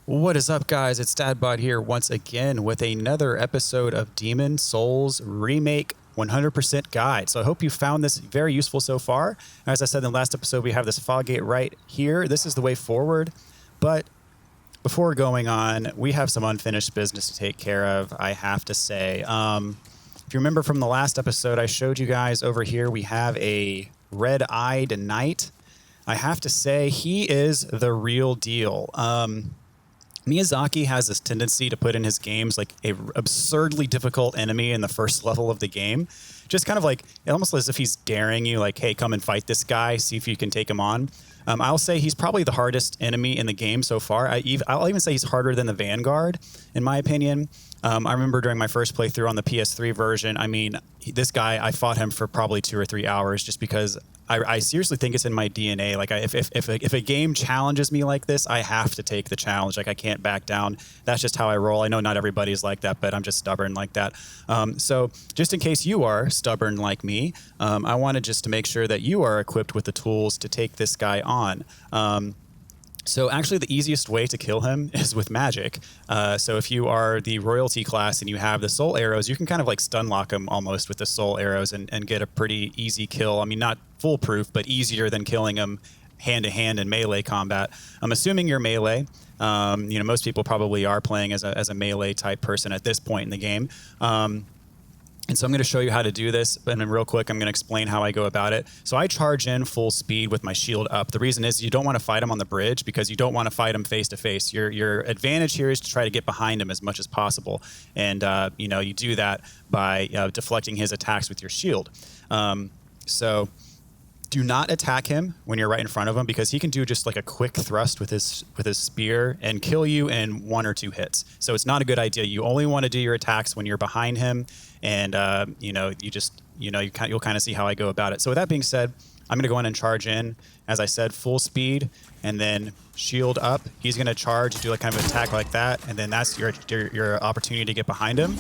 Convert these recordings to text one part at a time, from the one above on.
What is up, guys? It's Dadbot here once again with another episode of Demon Souls Remake 100% Guide. So I hope you found this very useful so far. As I said in the last episode, we have this fog gate right here. This is the way forward. But before going on, we have some unfinished business to take care of, I have to say. If you remember from the last episode, I showed you guys over here, we have a red-eyed knight. I have to say, he is the real deal. Miyazaki has this tendency to put in his games like a absurdly difficult enemy in the first level of the game. Just kind of like, almost as if he's daring you, like, hey, come and fight this guy, see if you can take him on. I'll say he's probably the hardest enemy in the game so far. I'll even say he's harder than the Vanguard, in my opinion. I remember during my first playthrough on the PS3 version, I mean, this guy, I fought him for probably 2 or 3 hours just because I seriously think it's in my DNA. Like, if a game challenges me like this, I have to take the challenge. Like, I can't back down. That's just how I roll. I know not everybody's like that, but I'm just stubborn like that. So just in case you are stubborn like me, I wanted just to make sure that you are equipped with the tools to take this guy on. So actually the easiest way to kill him is with magic. So if you are the royalty class and you have the soul arrows, you can kind of like stun lock him almost with the soul arrows and get a pretty easy kill. I mean, not foolproof, but easier than killing him hand-to-hand in melee combat. I'm assuming you're melee. Most people probably are playing as a melee type person at this point in the game. And so I'm going to show you how to do this, and then real quick, I'm going to explain how I go about it. So I charge in full speed with my shield up. The reason is you don't want to fight him on the bridge because you don't want to fight him face to face. Your advantage here is to try to get behind him as much as possible. And, you do that by deflecting his attacks with your shield. So do not attack him when you're right in front of him because he can do just like a quick thrust with his spear and kill you in 1 or 2 hits. So it's not a good idea. You only want to do your attacks when you're behind him, and you'll kind of see how I go about it. So with that being said, I'm going to go in and charge in, as I said, full speed, and then shield up. He's going to charge, do like kind of an attack like that, and then that's your opportunity to get behind him.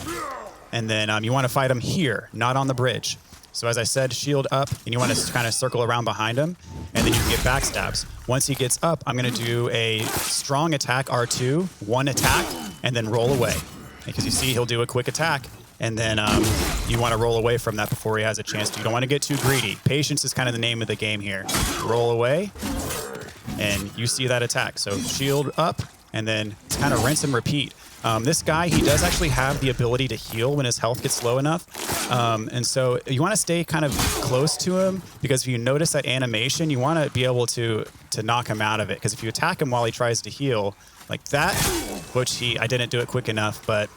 And then you want to fight him here, not on the bridge. So as I said, shield up, and you want to kind of circle around behind him, and then you can get backstabs. Once he gets up, I'm going to do a strong attack, R2, 1 attack, and then roll away. Because you see he'll do a quick attack, and then you want to roll away from that before he has a chance to. You don't want to get too greedy. Patience is kind of the name of the game here. Roll away, and you see that attack. So shield up, and then it's kind of rinse and repeat. This guy, he does actually have the ability to heal when his health gets low enough. And so you want to stay kind of close to him because if you notice that animation, you want to be able to knock him out of it. Because if you attack him while he tries to heal like that, which I didn't do it quick enough, but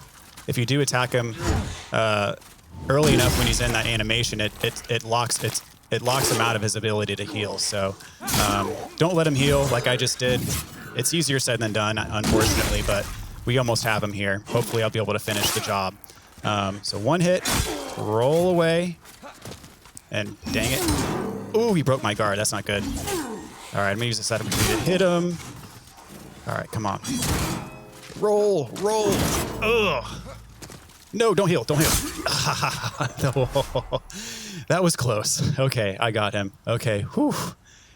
if you do attack him early enough when he's in that animation, it locks him out of his ability to heal. So don't let him heal like I just did. It's easier said than done, unfortunately, but we almost have him here. Hopefully I'll be able to finish the job. So 1 hit, roll away, and dang it. Ooh, he broke my guard. That's not good. All right, I'm going to use this opportunity to hit him. All right, come on. Roll. Ugh. No, don't heal. No. That was close. Okay, I got him. Okay, whew.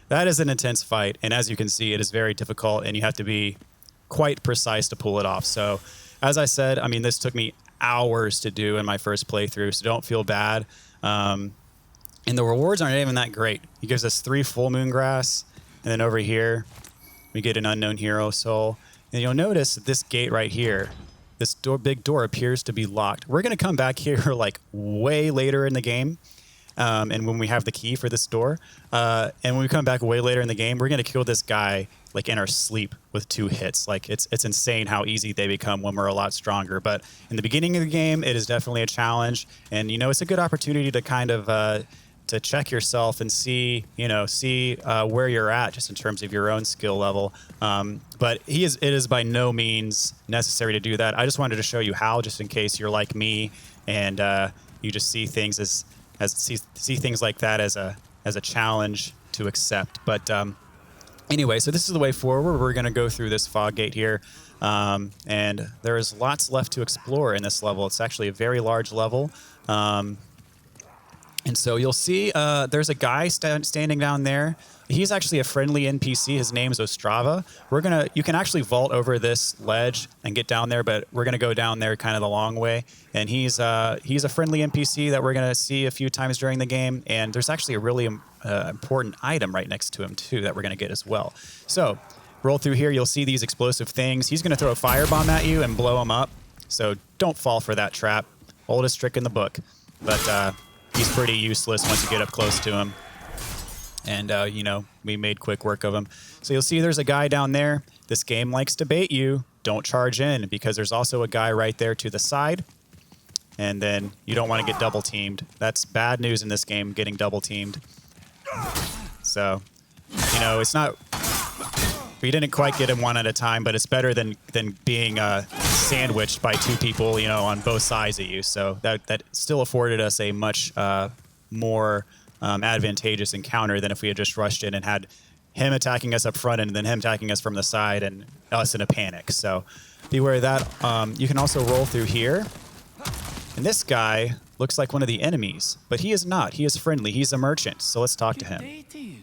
That is an intense fight, and as you can see, it is very difficult, and you have to be quite precise to pull it off. So as I said, I mean, this took me hours to do in my first playthrough, so don't feel bad. And the rewards aren't even that great. He gives us 3 full moon grass, and then over here we get an unknown hero soul. And you'll notice that this gate right here, this big door appears to be locked. We're going to come back here like way later in the game. And when we have the key for this door, and when we come back way later in the game, we're going to kill this guy like in our sleep with 2 hits. Like it's insane how easy they become when we're a lot stronger. But in the beginning of the game, it is definitely a challenge, and it's a good opportunity to kind of to check yourself and see where you're at just in terms of your own skill level. But it is by no means necessary to do that. I just wanted to show you how, just in case you're like me and you just see things see things like that as a challenge to accept. But anyway, so this is the way forward. We're going to go through this fog gate here, and there is lots left to explore in this level. It's actually a very large level. And so you'll see there's a guy standing down there. He's actually a friendly NPC. His name's Ostrava. You can actually vault over this ledge and get down there, but we're gonna go down there kind of the long way. And he's a friendly NPC that we're gonna see a few times during the game. And there's actually a really important item right next to him too that we're gonna get as well. So roll through here. You'll see these explosive things. He's gonna throw a firebomb at you and blow him up. So don't fall for that trap. Oldest trick in the book, but. He's pretty useless once you get up close to him. And, you know, we made quick work of him. So you'll see there's a guy down there. This game likes to bait you. Don't charge in because there's also a guy right there to the side. And then you don't want to get double teamed. That's bad news in this game, getting double teamed. So, you know, it's not... We didn't quite get him one at a time, but it's better than being sandwiched by two people, you know, on both sides of you. So that still afforded us a much more advantageous encounter than if we had just rushed in and had him attacking us up front and then him attacking us from the side and us in a panic. So beware of that. You can also roll through here. And this guy looks like one of the enemies, but he is not. He is friendly. He's a merchant. So let's talk to him. Good day to you.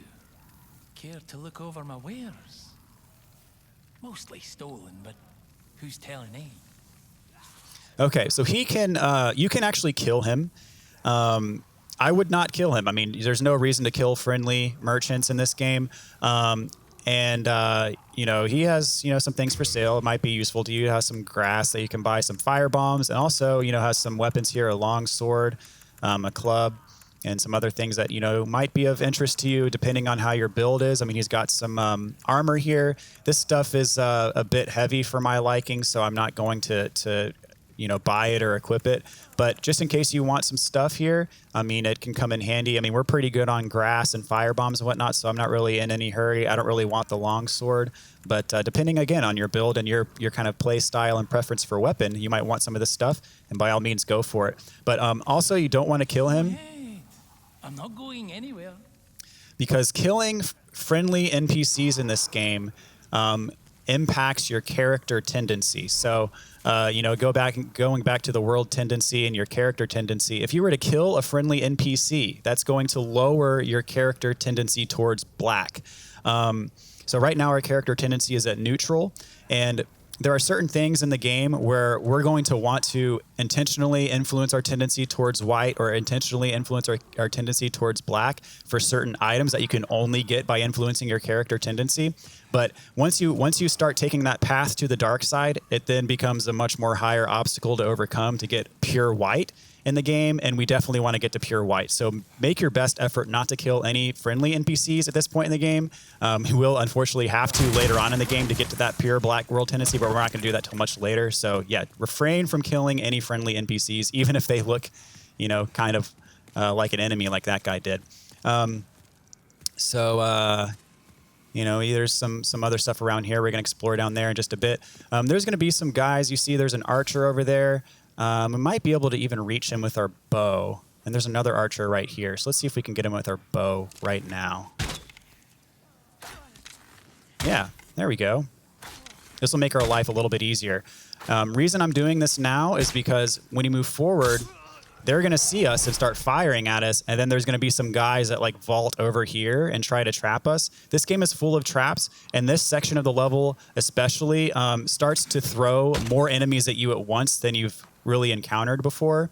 Care to look over my wares? Mostly stolen, but who's telling eh? Okay, so he can, you can actually kill him. I would not kill him. I mean, there's no reason to kill friendly merchants in this game. You know, he has, you know, some things for sale. It might be useful to you. He has some grass that you can buy, some fire bombs, and also, you know, has some weapons here, a long sword, a club, and some other things that, you know, might be of interest to you depending on how your build is. I mean, he's got some armor here. This stuff is a bit heavy for my liking, so I'm not going to you know, buy it or equip it. But just in case you want some stuff here, I mean, it can come in handy. I mean, we're pretty good on grass and fire bombs and whatnot, so I'm not really in any hurry. I don't really want the long sword. But depending, again, on your build and your kind of play style and preference for weapon, you might want some of this stuff, and by all means, go for it. But also, you don't want to kill him. I'm not going anywhere. Because killing friendly NPCs in this game impacts your character tendency. So, you know, going back to the world tendency and your character tendency, if you were to kill a friendly NPC, that's going to lower your character tendency towards black. So right now our character tendency is at neutral, and there are certain things in the game where we're going to want to intentionally influence our tendency towards white or intentionally influence our tendency towards black for certain items that you can only get by influencing your character tendency. But once you start taking that path to the dark side, it then becomes a much more higher obstacle to overcome to get pure white in the game, and we definitely want to get to pure white. So make your best effort not to kill any friendly NPCs at this point in the game. You will unfortunately have to later on in the game to get to that pure black world tendency, but we're not going to do that till much later. So yeah, refrain from killing any friendly NPCs, even if they look, you know, kind of like an enemy like that guy did. You know, there's some other stuff around here. We're going to explore down there in just a bit. There's going to be some guys. You see there's an archer over there. We might be able to even reach him with our bow. And there's another archer right here. So let's see if we can get him with our bow right now. Yeah, there we go. This will make our life a little bit easier. Reason I'm doing this now is because when you move forward, they're going to see us and start firing at us, and then there's going to be some guys that like vault over here and try to trap us. This game is full of traps, and this section of the level especially starts to throw more enemies at you at once than you've really encountered before.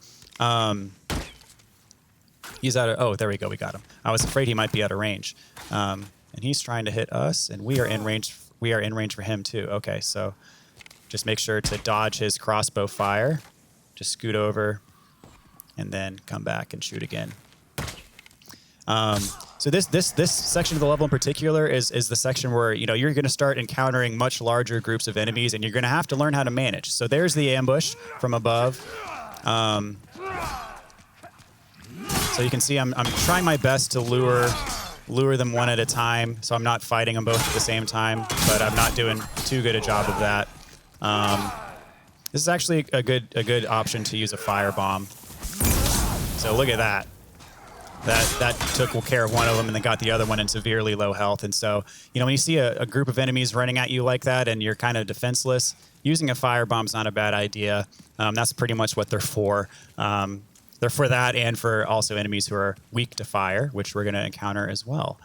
He's out of... Oh, there we go. We got him. I was afraid he might be out of range. And he's trying to hit us, and we are in range. We are in range for him too. Okay, so just make sure to dodge his crossbow fire. Just scoot over and then come back and shoot again. So this section of the level in particular is the section where, you know, you're going to start encountering much larger groups of enemies, and you're going to have to learn how to manage. So there's the ambush from above. So you can see I'm trying my best to lure them one at a time, so I'm not fighting them both at the same time, but I'm not doing too good a job of that. This is actually a good option to use a firebomb. So look at that. That took care of one of them and then got the other one in severely low health. And so, you know, when you see a group of enemies running at you like that and you're kind of defenseless, using a firebomb's not a bad idea. That's pretty much what they're for. they're for that and for also enemies who are weak to fire, which we're going to encounter as well.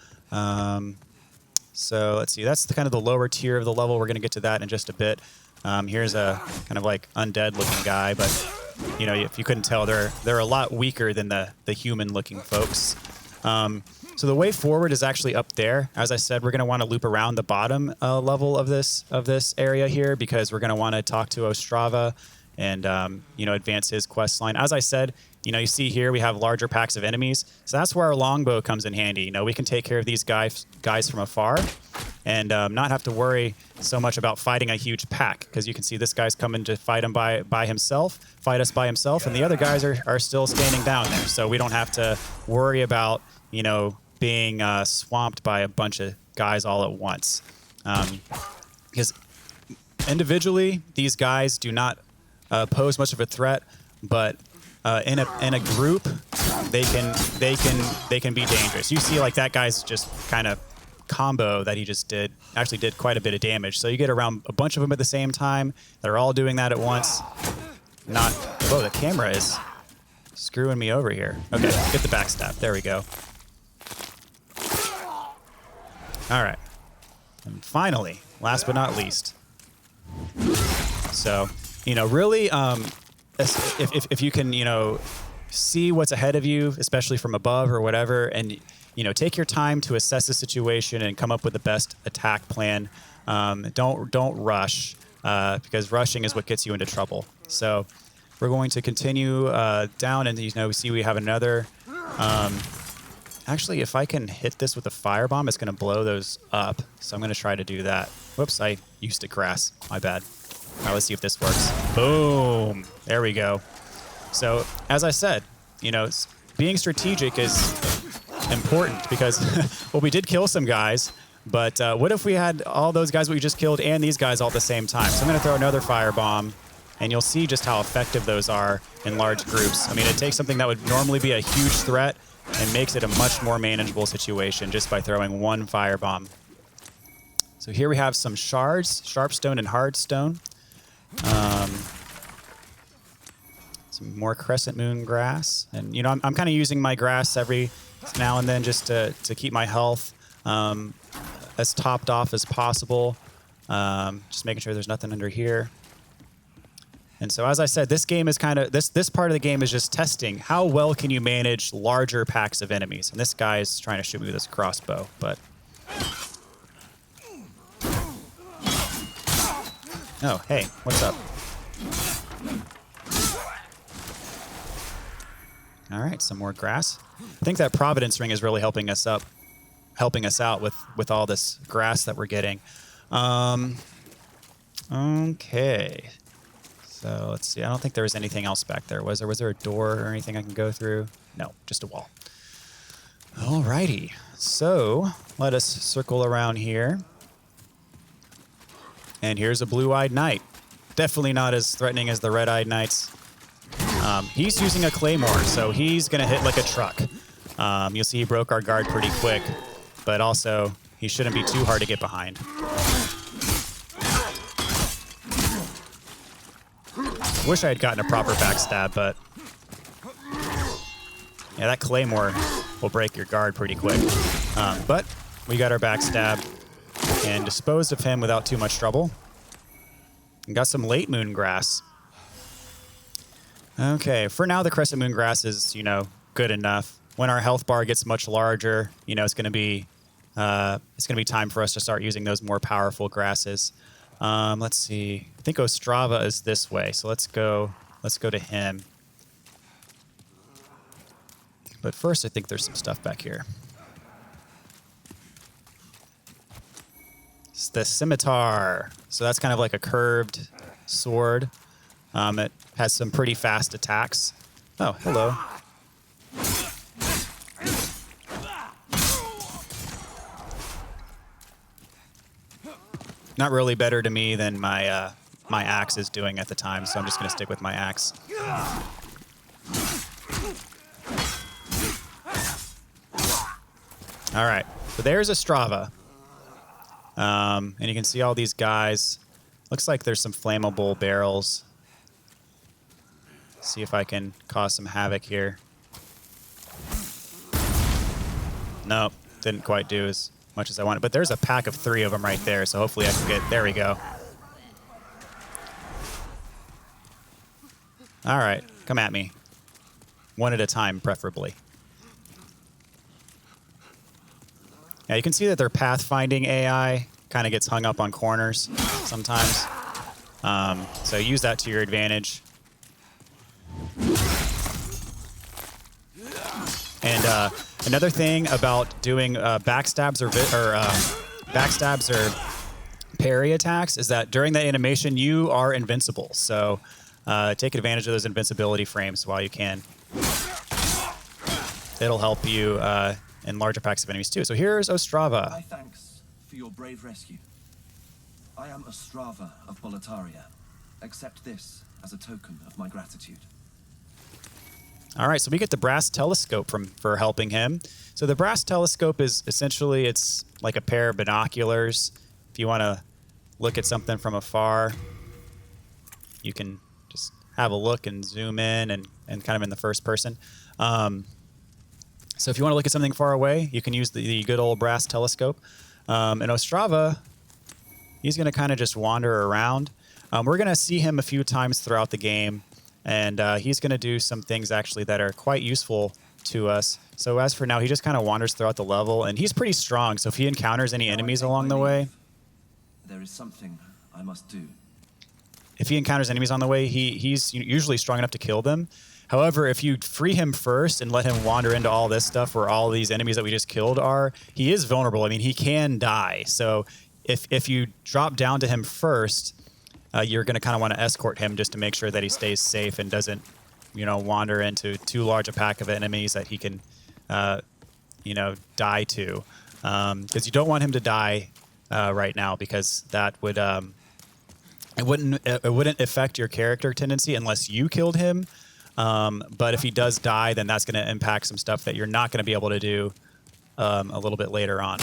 So let's see. That's kind of the lower tier of the level. We're going to get to that in just a bit. Here's a kind of like undead-looking guy, but you know, if you couldn't tell, they're a lot weaker than the human-looking folks. So the way forward is actually up there. As I said, we're going to want to loop around the bottom level of this area here because we're going to want to talk to Ostrava and you know, advance his quest line. As I said, you know, you see here we have larger packs of enemies, so that's where our longbow comes in handy. You know, we can take care of these guys from afar and not have to worry so much about fighting a huge pack, because you can see this guy's coming to fight us by himself, and the other guys are still standing down there, so we don't have to worry about, you know, being swamped by a bunch of guys all at once. Because individually, these guys do not pose much of a threat, but in a group, they can be dangerous. You see, like that guy's just kind of combo that he just did actually did quite a bit of damage. So you get around a bunch of them at the same time. They're all doing that at once. Whoa, the camera is screwing me over here. Okay, get the backstab. There we go. All right. And finally, last but not least. So, you know, really, if you can, you know, see what's ahead of you, especially from above or whatever, and, you know, take your time to assess the situation and come up with the best attack plan. Don't rush, because rushing is what gets you into trouble. So we're going to continue down, and, you know, we have another. Actually, if I can hit this with a firebomb, it's going to blow those up. So I'm going to try to do that. Whoops, I used to grass. My bad. All right, let's see if this works. Boom. There we go. So, as I said, you know, being strategic is important because, well, we did kill some guys, but what if we had all those guys we just killed and these guys all at the same time? So I'm going to throw another firebomb, and you'll see just how effective those are in large groups. I mean, it takes something that would normally be a huge threat and makes it a much more manageable situation just by throwing one firebomb. So here we have some shards, sharpstone and hardstone. Some more crescent moon grass. And, you know, I'm kind of using my grass every now and then just to keep my health as topped off as possible. Just making sure there's nothing under here. And so, as I said, this game is kind of, this part of the game is just testing how well can you manage larger packs of enemies. And this guy is trying to shoot me with his crossbow, but... Oh, hey, what's up? All right, some more grass. I think that Providence ring is really helping us out with all this grass that we're getting. Okay. So let's see. I don't think there was anything else back there. Was there? Was there a door or anything I can go through? No, just a wall. Alrighty. So let us circle around here. And here's a blue-eyed knight. Definitely not as threatening as the red-eyed knights. He's using a claymore, so he's going to hit like a truck. You'll see he broke our guard pretty quick, but also he shouldn't be too hard to get behind. Wish I had gotten a proper backstab, but yeah, that claymore will break your guard pretty quick. But we got our backstab and disposed of him without too much trouble. And got some late moon grass. Okay, for now the crescent moon grass is, you know, good enough. When our health bar gets much larger, you know, it's going to be time for us to start using those more powerful grasses. Let's see. I think Ostrava is this way, so let's go to him. But first, I think there's some stuff back here. It's the scimitar. So that's kind of like a curved sword. It has some pretty fast attacks. Oh, hello. Not really better to me than my my axe is doing at the time, so I'm just going to stick with my axe. All right, so there's Ostrava. And you can see all these guys. Looks like there's some flammable barrels. See if I can cause some havoc here. Nope, didn't quite do as much as I wanted. But there's a pack of 3 of them right there, so hopefully I can get... There we go. All right, come at me. One at a time, preferably. Yeah, you can see that their pathfinding AI kind of gets hung up on corners sometimes. So use that to your advantage. And another thing about doing backstabs or parry attacks is that during that animation you are invincible. So take advantage of those invincibility frames while you can. It'll help you in larger packs of enemies too. So here's Ostrava. My thanks for your brave rescue. I am Ostrava of Boletaria. Accept this as a token of my gratitude. All right, so we get the brass telescope for helping him. So the brass telescope is essentially, it's like a pair of binoculars. If you want to look at something from afar, you can just have a look and zoom in and kind of in the first person. So if you want to look at something far away, you can use the good old brass telescope. And Ostrava, he's going to kind of just wander around. We're going to see him a few times throughout the game. And he's going to do some things actually that are quite useful to us. So as for now, he just kind of wanders throughout the level, and he's pretty strong. So if he encounters any enemies along the way, there is something I must do. If he encounters enemies on the way, he's usually strong enough to kill them. However, if you free him first and let him wander into all this stuff where all these enemies that we just killed are, he is vulnerable. I mean, he can die. So if you drop down to him first, you're going to kind of want to escort him just to make sure that he stays safe and doesn't, wander into too large a pack of enemies that he can, die to. Because you don't want him to die right now, because that would it wouldn't affect your character tendency unless you killed him. But if he does die, then that's going to impact some stuff that you're not going to be able to do a little bit later on.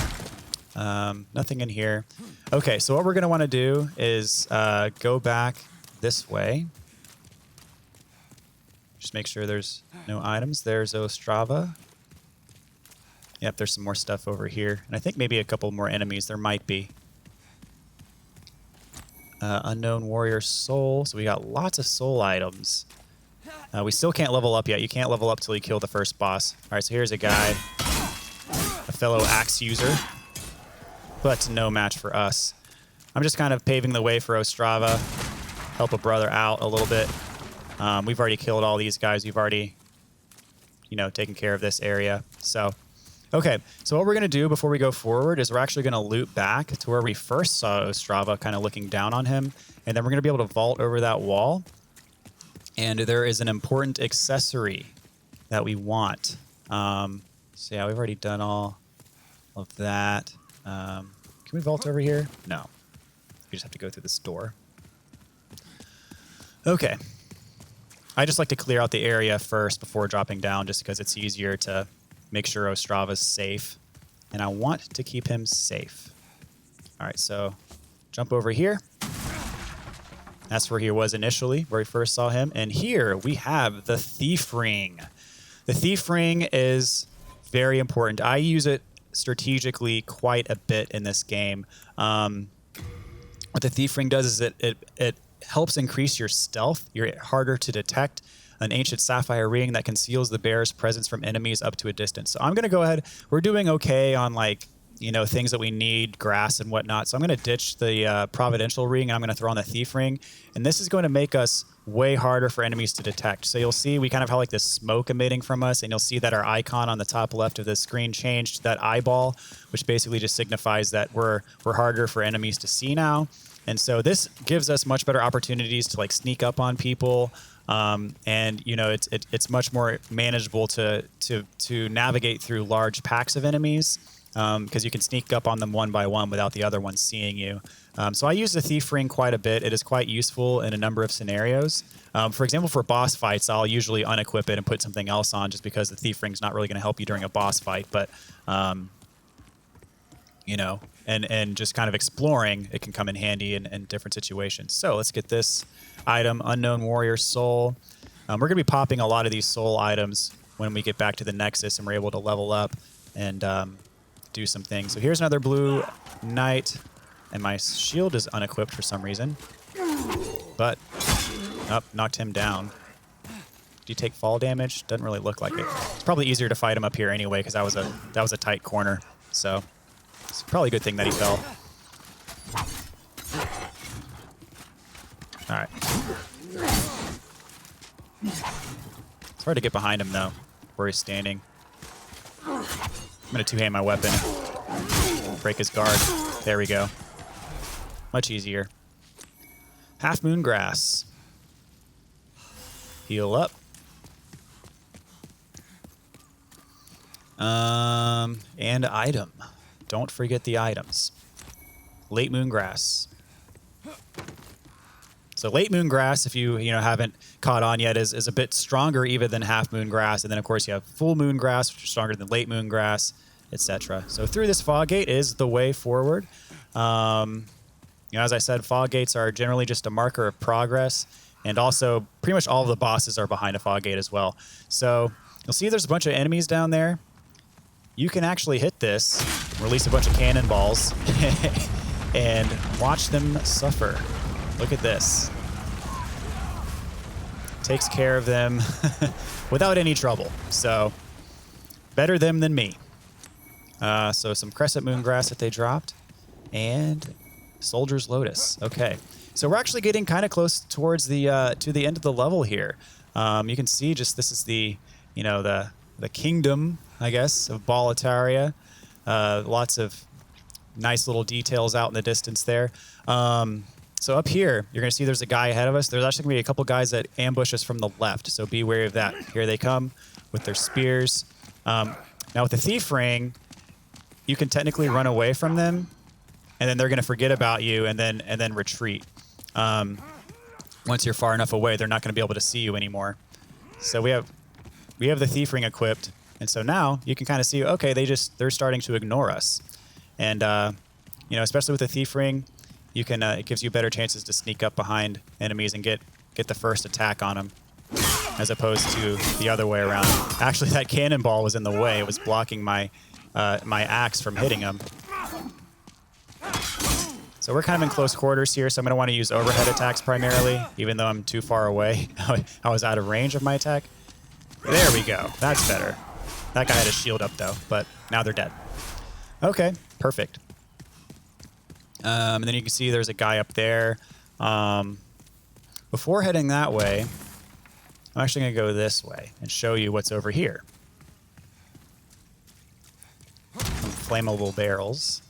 Nothing in here. Okay, so what we're going to want to do is go back this way. Just make sure there's no items. There's Ostrava. Yep, there's some more stuff over here. And I think maybe a couple more enemies. There might be. Unknown Warrior Soul. So we got lots of soul items. We still can't level up yet. You can't level up till you kill the first boss. All right, so here's a guy. A fellow axe user. But no match for us. I'm just kind of paving the way for Ostrava. Help a brother out a little bit. We've already killed all these guys. We've already, taken care of this area. So, okay. So what we're going to do before we go forward is we're actually going to loop back to where we first saw Ostrava kind of looking down on him. And then we're going to be able to vault over that wall. And there is an important accessory that we want. So yeah, we've already done all of that. Can we vault over here? No. We just have to go through this door. Okay. I just like to clear out the area first before dropping down, just because it's easier to make sure Ostrava's safe. And I want to keep him safe. All right, so jump over here. That's where he was initially, where we first saw him. And here we have the Thief Ring. The Thief Ring is very important. I use it strategically quite a bit in this game. What the Thief Ring does is it helps increase your stealth. You're harder to detect. An ancient sapphire ring that conceals the bearer's presence from enemies up to a distance. So I'm going to go ahead. We're doing okay on things that we need, grass and whatnot. So I'm going to ditch the Providential Ring, and I'm going to throw on the Thief Ring. And this is going to make us way harder for enemies to detect. So you'll see we kind of have like this smoke emitting from us, and you'll see that our icon on the top left of the screen changed to that eyeball, which basically just signifies that we're harder for enemies to see now. And so this gives us much better opportunities to sneak up on people. And it's much more manageable to navigate through large packs of enemies. Because you can sneak up on them one by one without the other one seeing you. So I use the Thief Ring quite a bit. It is quite useful in a number of scenarios. For example, for boss fights, I'll usually unequip it and put something else on, just because the Thief Ring's not really going to help you during a boss fight. But, and just kind of exploring, it can come in handy in different situations. So let's get this item, Unknown Warrior Soul. We're going to be popping a lot of these soul items when we get back to the Nexus and we're able to level up and do some things. So here's another blue knight, and my shield is unequipped for some reason. But, knocked him down. Do you take fall damage? Doesn't really look like it. It's probably easier to fight him up here anyway because that was a tight corner. So it's probably a good thing that he fell. All right. It's hard to get behind him though, where he's standing. I'm gonna two-hand my weapon. Break his guard. There we go. Much easier. Half Moon Grass. Heal up. And item. Don't forget the items. Late Moon Grass. So Late Moon Grass, if you haven't caught on yet, is a bit stronger even than Half Moon Grass. And then, of course, you have Full Moon Grass, which is stronger than Late Moon Grass, etc. So through this fog gate is the way forward. As I said, fog gates are generally just a marker of progress. And also, pretty much all of the bosses are behind a fog gate as well. So you'll see there's a bunch of enemies down there. You can actually hit this, release a bunch of cannonballs, and watch them suffer. Look at this. Takes care of them without any trouble. So, better them than me. So some Crescent Moon Grass that they dropped. And Soldier's Lotus. Okay. So we're actually getting kind of close towards the to the end of the level here. You can see just this is the kingdom, I guess, of Boletaria. Lots of nice little details out in the distance there. So up here, you're going to see there's a guy ahead of us. There's actually going to be a couple guys that ambush us from the left, so be wary of that. Here they come with their spears. Now with the Thief Ring, you can technically run away from them, and then they're going to forget about you and then retreat. Once you're far enough away, they're not going to be able to see you anymore. So we have the Thief Ring equipped, and so now you can kind of see, okay, they're starting to ignore us, and especially with the Thief Ring, you can it gives you better chances to sneak up behind enemies and get the first attack on them, as opposed to the other way around. Actually, that cannonball was in the way; it was blocking my axe from hitting him. So we're kind of in close quarters here, so I'm going to want to use overhead attacks primarily, even though I'm too far away. I was out of range of my attack. There we go. That's better. That guy had a shield up, though, but now they're dead. Okay, perfect. And then you can see there's a guy up there. Before heading that way, I'm actually going to go this way and show you what's over here. Some flammable barrels.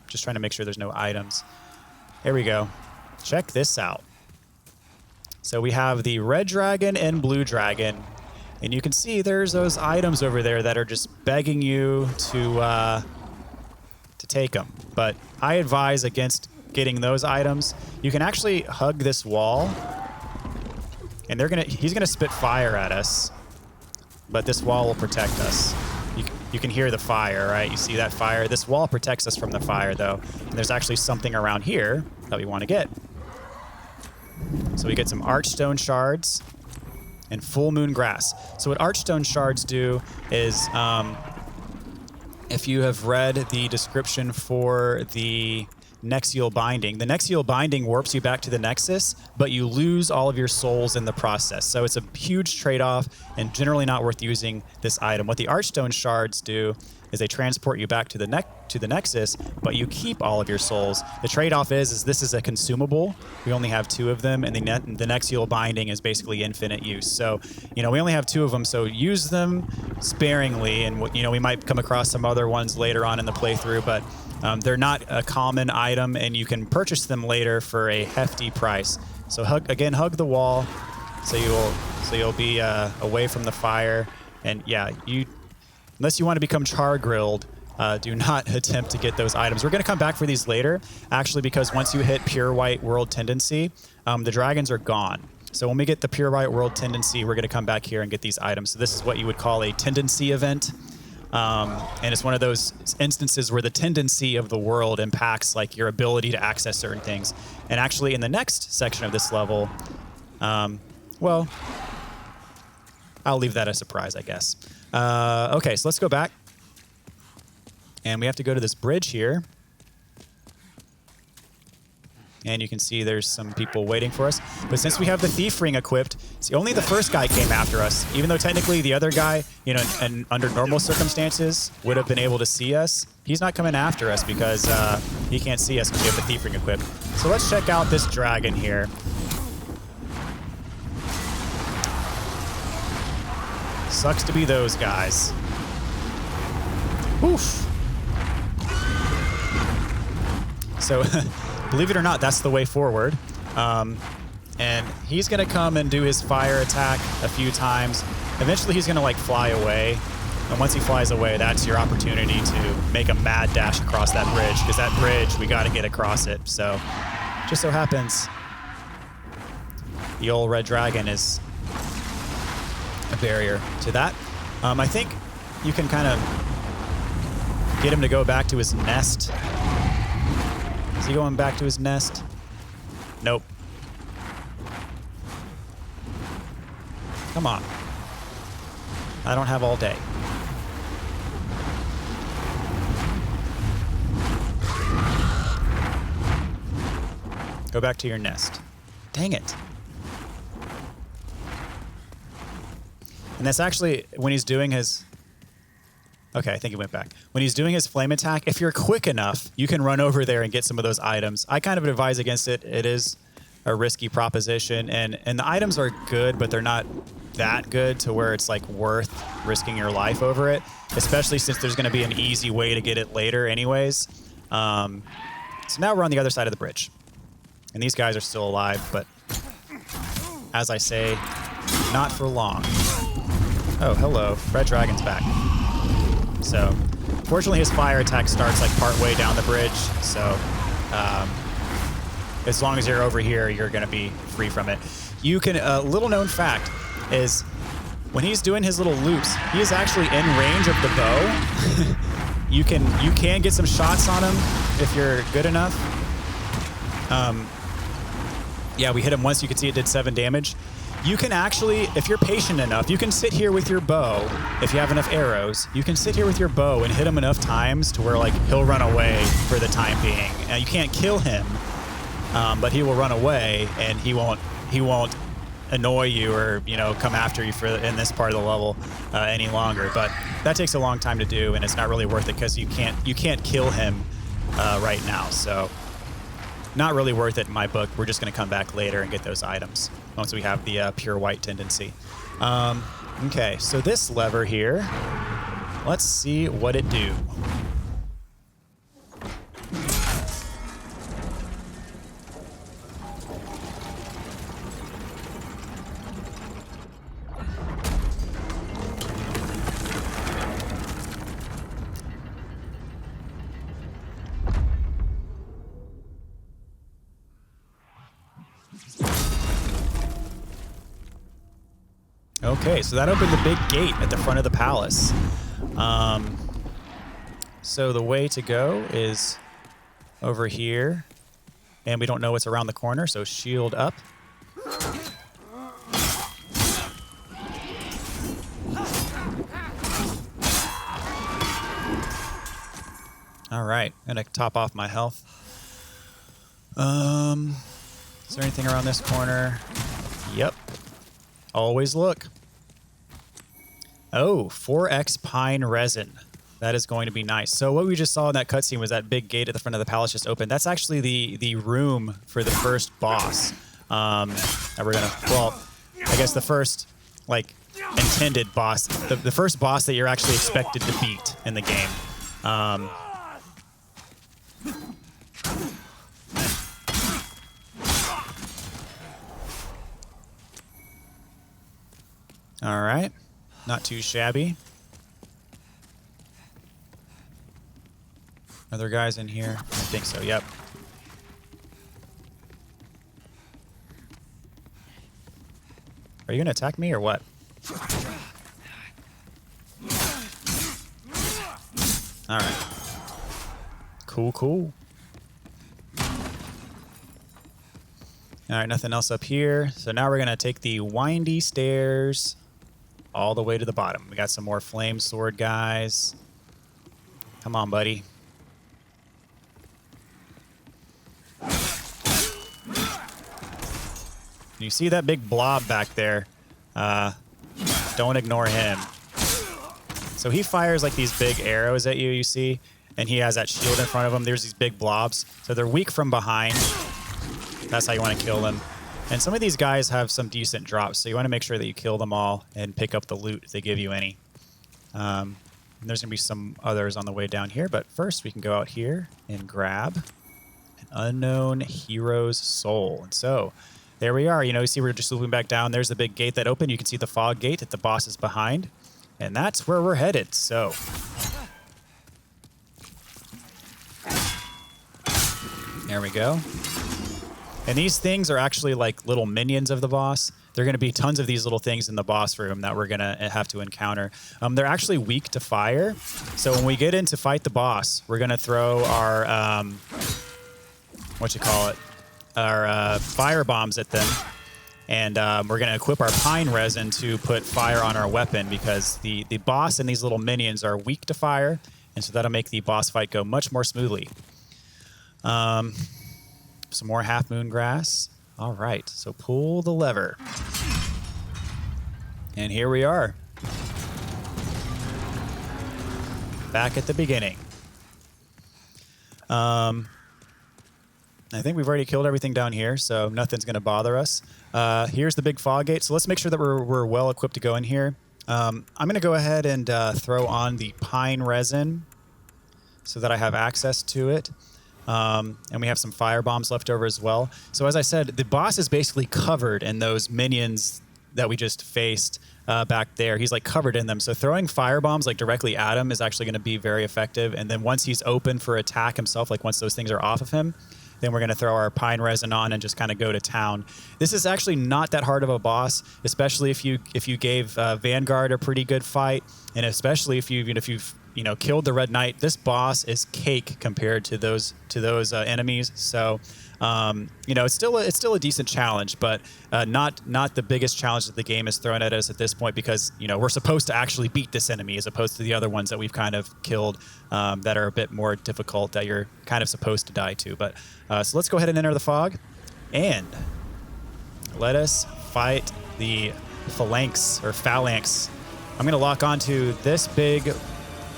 Just trying to make sure there's no items. There we go. Check this out. So we have the red dragon and blue dragon. And you can see there's those items over there that are just begging you to take them. But I advise against getting those items. You can actually hug this wall. And he's gonna spit fire at us. But this wall will protect us. You can hear the fire, right? You see that fire? This wall protects us from the fire, though. And there's actually something around here that we want to get. So we get some Archstone Shards and Full Moon Grass. So what Archstone Shards do is, if you have read the description for the Nexial Binding, the Nexial Binding warps you back to the Nexus, but you lose all of your souls in the process. So it's a huge trade-off and generally not worth using this item. What the Archstone Shards do is they transport you back to the Nexus, but you keep all of your souls. The trade-off is this is a consumable. We only have 2 of them, and the Nexial Binding is basically infinite use. So, we only have 2 of them, so use them sparingly, and we might come across some other ones later on in the playthrough, but they're not a common item, and you can purchase them later for a hefty price. So hug the wall, so you'll be away from the fire, and yeah, unless you want to become char grilled, do not attempt to get those items. We're going to come back for these later, actually, because once you hit Pure White World Tendency, the dragons are gone. So when we get the Pure White World Tendency, we're going to come back here and get these items. So this is what you would call a tendency event. And it's one of those instances where the tendency of the world impacts like your ability to access certain things. And actually in the next section of this level, Well, I'll leave that a surprise, I guess. Okay, so let's go back. And we have to go to this bridge here. And you can see there's some people waiting for us. But since we have the Thief Ring equipped, see, only the first guy came after us. Even though technically the other guy, you know, and under normal circumstances, would have been able to see us. He's not coming after us because he can't see us because we have the Thief Ring equipped. So let's check out this dragon here. Sucks to be those guys. Oof. So, believe it or not, that's the way forward. And he's going to come and do his fire attack a few times. Eventually, he's going to, like, fly away. And once he flies away, that's your opportunity to make a mad dash across that bridge. Because that bridge, we got to get across it. So, just so happens, the old red dragon is a barrier to that. I think you can kind of get him to go back to his nest. Is he going back to his nest? Nope. Come on. I don't have all day. Go back to your nest. Dang it. And that's actually when he's doing his... Okay, I think he went back. When he's doing his flame attack, if you're quick enough, you can run over there and get some of those items. I kind of advise against it. It is a risky proposition, and the items are good, but they're not that good to where it's like worth risking your life over it, especially since there's going to be an easy way to get it later anyways. So now we're on the other side of the bridge. And these guys are still alive, but as I say, not for long. Oh, hello. Red Dragon's back. So, fortunately, his fire attack starts like part way down the bridge. So, as long as you're over here, you're going to be free from it. You can, little known fact is when he's doing his little loops, he is actually in range of the bow. you can get some shots on him if you're good enough. Yeah, we hit him once. You can see it did 7 damage. You can actually, if you're patient enough, you can sit here with your bow. If you have enough arrows, you can sit here with your bow and hit him enough times to where like he'll run away for the time being. Now you can't kill him, but he will run away and he won't annoy you or come after you in this part of the level any longer. But that takes a long time to do, and it's not really worth it because you can't kill him right now. So not really worth it in my book. We're just going to come back later and get those items once we have the pure white tendency. Okay, so this lever here, let's see what it do. Okay, so that opened the big gate at the front of the palace. So the way to go is over here, and we don't know what's around the corner, so shield up. All right, gonna top off my health. Is there anything around this corner? Yep. Always look. Oh, 4x pine resin. That is going to be nice. So what we just saw in that cutscene was that big gate at the front of the palace just opened. That's actually the room for the first boss. That we're gonna, well, I guess the first like intended boss, the first boss that you're actually expected to beat in the game. All right, not too shabby. Other guys in here? I think so, yep. Are you gonna attack me or what? All right. Cool, cool. All right, nothing else up here. So now we're going to take the windy stairs all the way to the bottom. We got some more flame sword guys. Come on, buddy. You see that big blob back there? Don't ignore him. So he fires like these big arrows at you, you see? And he has that shield in front of him. There's these big blobs. So they're weak from behind. That's how you want to kill them. And some of these guys have some decent drops, so you want to make sure that you kill them all and pick up the loot if they give you any. And there's going to be some others on the way down here, but first we can go out here and grab an unknown hero's soul. And so there we are. You see we're just looping back down. There's the big gate that opened. You can see the fog gate that the boss is behind. And that's where we're headed, so... There we go. And these things are actually like little minions of the boss. There are going to be tons of these little things in the boss room that we're going to have to encounter. They're actually weak to fire. So when we get in to fight the boss, we're going to throw our, our fire bombs at them. And we're going to equip our pine resin to put fire on our weapon because the boss and these little minions are weak to fire. And so that'll make the boss fight go much more smoothly. Some more half moon grass. All right, so pull the lever. And here we are. Back at the beginning. I think we've already killed everything down here, so nothing's going to bother us. Here's the big fog gate, so let's make sure that we're well equipped to go in here. I'm going to go ahead and throw on the pine resin so that I have access to it. And we have some fire bombs left over as well. So as I said, the boss is basically covered in those minions that we just faced back there. He's like covered in them. So throwing fire bombs like directly at him is actually going to be very effective. And then once he's open for attack himself, like once those things are off of him, then we're going to throw our pine resin on and just kind of go to town. This is actually not that hard of a boss, especially if you gave Vanguard a pretty good fight, and especially if you've killed the Red Knight. This boss is cake compared to those enemies. So it's still a decent challenge, but not the biggest challenge that the game is throwing at us at this point because we're supposed to actually beat this enemy as opposed to the other ones that we've kind of killed that are a bit more difficult that you're kind of supposed to die to. But so let's go ahead and enter the fog and let us fight the Phalanx. I'm going to lock onto this big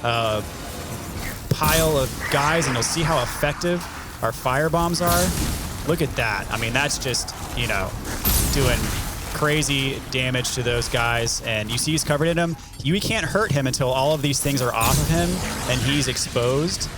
pile of guys, and you'll see how effective our fire bombs are. Look at that. I mean, that's just, doing crazy damage to those guys. And you see he's covered in them. You can't hurt him until all of these things are off of him and he's exposed.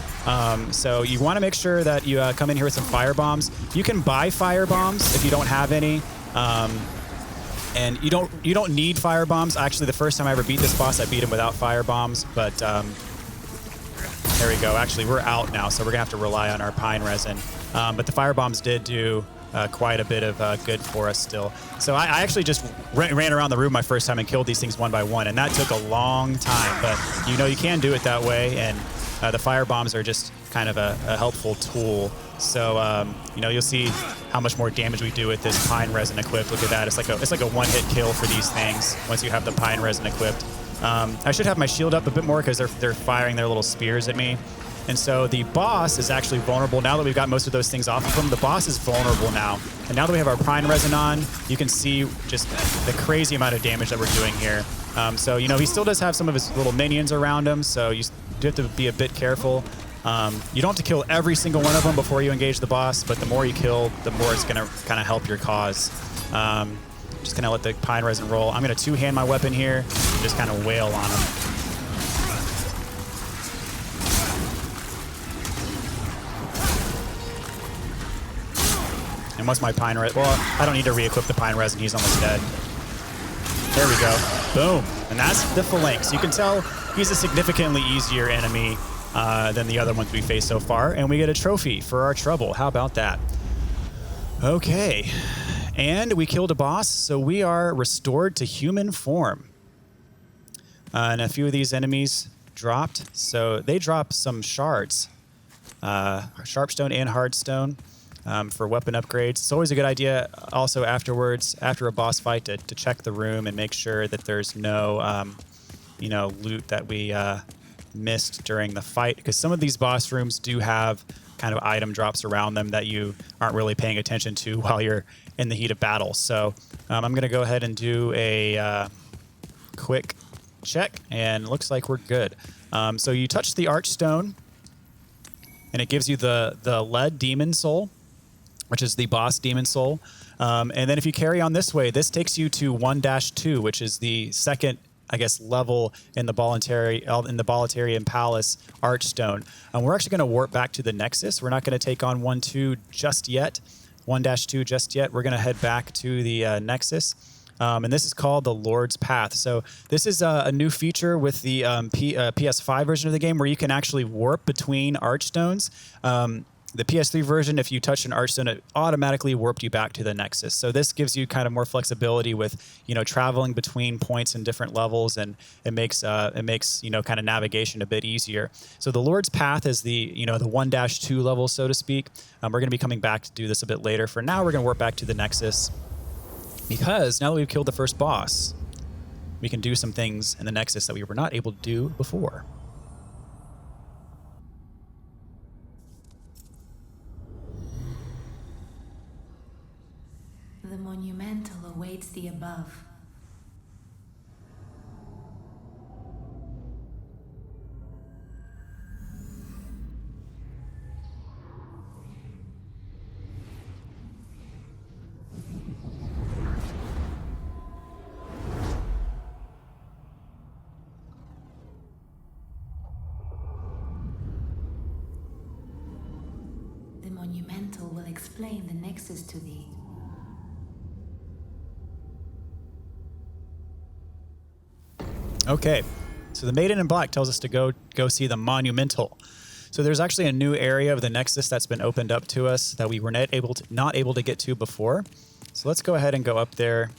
So you want to make sure that you come in here with some fire bombs. You can buy fire bombs if you don't have any. And you don't need fire bombs. Actually, the first time I ever beat this boss, I beat him without fire bombs. But there we go. Actually, we're out now, so we're gonna have to rely on our pine resin. But the fire bombs did do quite a bit of good for us still. So I actually just ran around the room my first time and killed these things one by one, and that took a long time. But you can do it that way, and the fire bombs are just kind of a helpful tool. So you'll see how much more damage we do with this pine resin equipped. Look at that. It's like a one-hit kill for these things once you have the pine resin equipped. I should have my shield up a bit more because they're firing their little spears at me. And so the boss is actually vulnerable. Now that we've got most of those things off of him, the boss is vulnerable now. And now that we have our pine resin on, you can see just the crazy amount of damage that we're doing here. So he still does have some of his little minions around him, so you do have to be a bit careful. You don't have to kill every single one of them before you engage the boss, but the more you kill, the more it's going to kind of help your cause. Just going to let the pine resin roll. I'm going to two-hand my weapon here and just kind of wail on him. And once my pine resin... Well, I don't need to re-equip the pine resin. He's almost dead. There we go. Boom. And that's the Phalanx. You can tell he's a significantly easier enemy than the other ones we faced so far. And we get a trophy for our trouble. How about that? Okay. And we killed a boss, so we are restored to human form. And a few of these enemies dropped. So they drop some shards. Sharpstone and hardstone. for weapon upgrades. It's always a good idea also afterwards, after a boss fight, to check the room and make sure that there's no, loot that we missed during the fight, because some of these boss rooms do have kind of item drops around them that you aren't really paying attention to while you're in the heat of battle. So I'm going to go ahead and do a quick check, and looks like we're good. So you touch the Archstone, and it gives you the lead demon soul, which is the boss demon soul. And then if you carry on this way, this takes you to 1-2, which is the second, I guess, level in the Boletarian Palace Archstone. We're actually going to warp back to the Nexus. We're not going to take on 1-2 just yet. 1-2 just yet. We're going to head back to the Nexus. And this is called the Lord's Path. So this is a new feature with the PS5 version of the game, where you can actually warp between Archstones. The PS3 version, if you touch an Archstone, it automatically warped you back to the Nexus. So this gives you kind of more flexibility with, traveling between points in different levels, and it makes kind of navigation a bit easier. So the Lord's Path is the 1-2 level, so to speak. We're going to be coming back to do this a bit later. For now, we're going to warp back to the Nexus, because now that we've killed the first boss, we can do some things in the Nexus that we were not able to do before. The monumental awaits the above. The monumental will explain the Nexus to thee. Okay, so the Maiden in Black tells us to go see the Monumental. So there's actually a new area of the Nexus that's been opened up to us that we were not able to get to before. So let's go ahead and go up there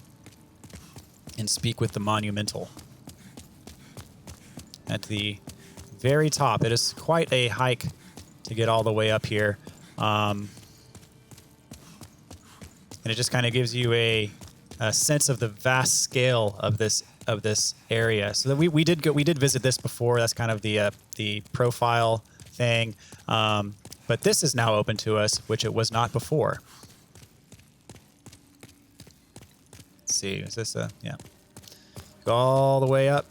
and speak with the Monumental. At the very top, it is quite a hike to get all the way up here, and it just kind of gives you a sense of the vast scale of this area. So that we did visit this before. That's kind of the profile thing, but this is now open to us, which it was not before. Let's see, is this yeah? Go all the way up,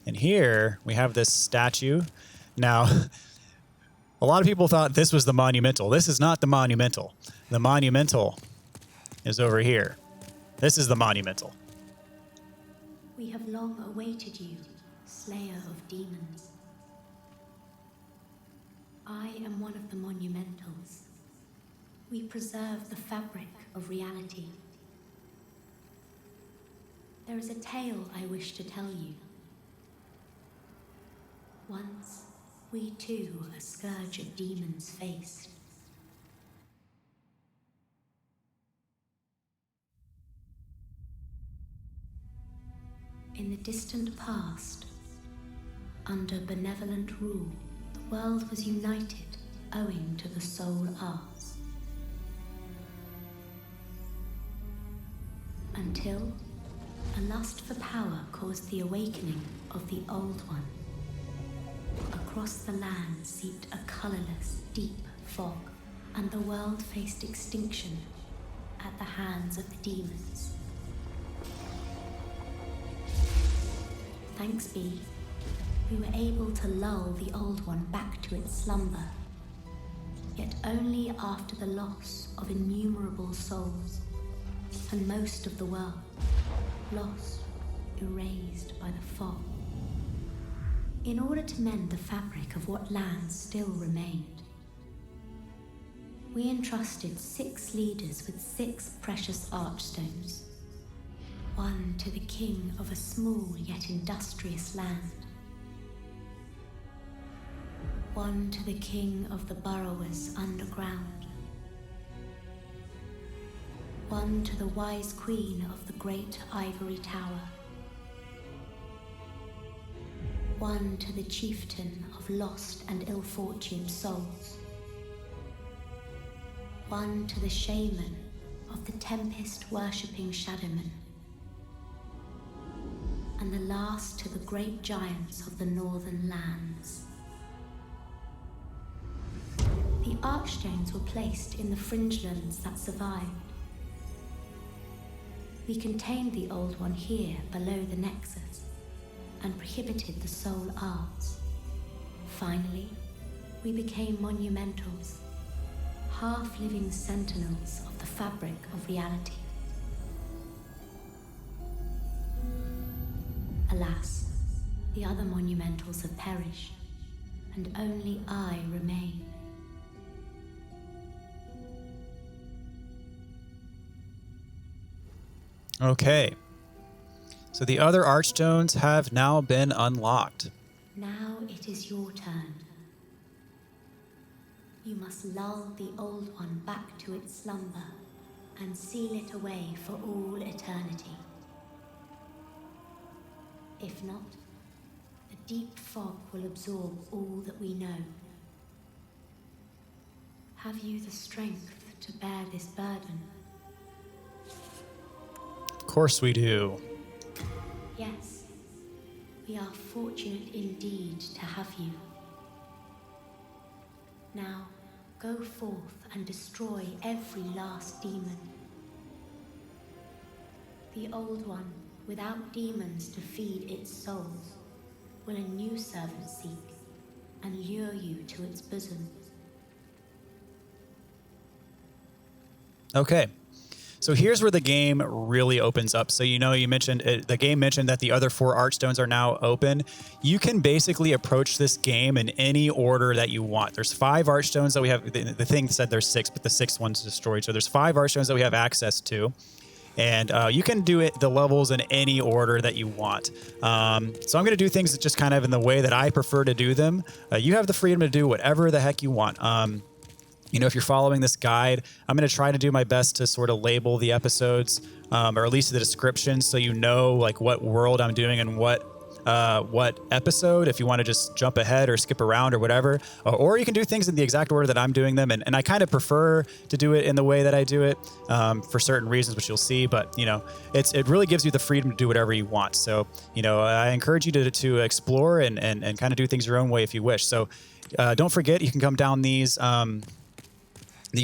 and here we have this statue. Now, a lot of people thought this was the Monumental. This is not the Monumental. The Monumental is over here. This is the Monumental. We have long awaited you, slayer of demons. I am one of the Monumentals. We preserve the fabric of reality. There is a tale I wish to tell you. Once, we too a scourge of demons faced. In the distant past, under benevolent rule, the world was united owing to the soul arts. Until a lust for power caused the awakening of the Old One. Across the land seeped a colorless, deep fog, and the world faced extinction at the hands of the demons. Thanks be, we were able to lull the Old One back to its slumber, yet only after the loss of innumerable souls, and most of the world, lost, erased by the fog. In order to mend the fabric of what lands still remained, we entrusted 6 leaders with 6 precious archstones. One to the king of a small yet industrious land. One to the king of the burrowers underground. One to the wise queen of the great ivory tower. One to the chieftain of lost and ill-fortuned souls. One to the shaman of the tempest-worshipping shadowmen. And the last to the great giants of the northern lands. The Archstones were placed in the fringelands that survived. We contained the Old One here below the Nexus and prohibited the soul arts. Finally, we became monumentals, half-living sentinels of the fabric of reality. Alas, the other monumentals have perished, and only I remain. Okay. So the other Archstones have now been unlocked. Now it is your turn. You must lull the Old One back to its slumber and seal it away for all eternity. If not, a deep fog will absorb all that we know. Have you the strength to bear this burden? Of course we do. Yes, we are fortunate indeed to have you. Now, go forth and destroy every last demon. The Old One, without demons to feed its souls, will a new servant seek and lure you to its bosom. Okay. So here's where the game really opens up. So, you mentioned the game mentioned that the other 4 Archstones are now open. You can basically approach this game in any order that you want. There's 5 Archstones that we have. The thing said there's 6, but the 6th one's destroyed. So there's 5 Archstones that we have access to. And you can do the levels in any order that you want. So I'm going to do things just kind of in the way that I prefer to do them. You have the freedom to do whatever the heck you want. If you're following this guide, I'm going to try to do my best to sort of label the episodes, or at least the description, so you know like what world I'm doing and what episode, if you want to just jump ahead or skip around or whatever. Or you can do things in the exact order that I'm doing them. And I kind of prefer to do it in the way that I do it for certain reasons, which you'll see. But, it really gives you the freedom to do whatever you want. So, I encourage you to explore and kind of do things your own way if you wish. So don't forget, you can come down these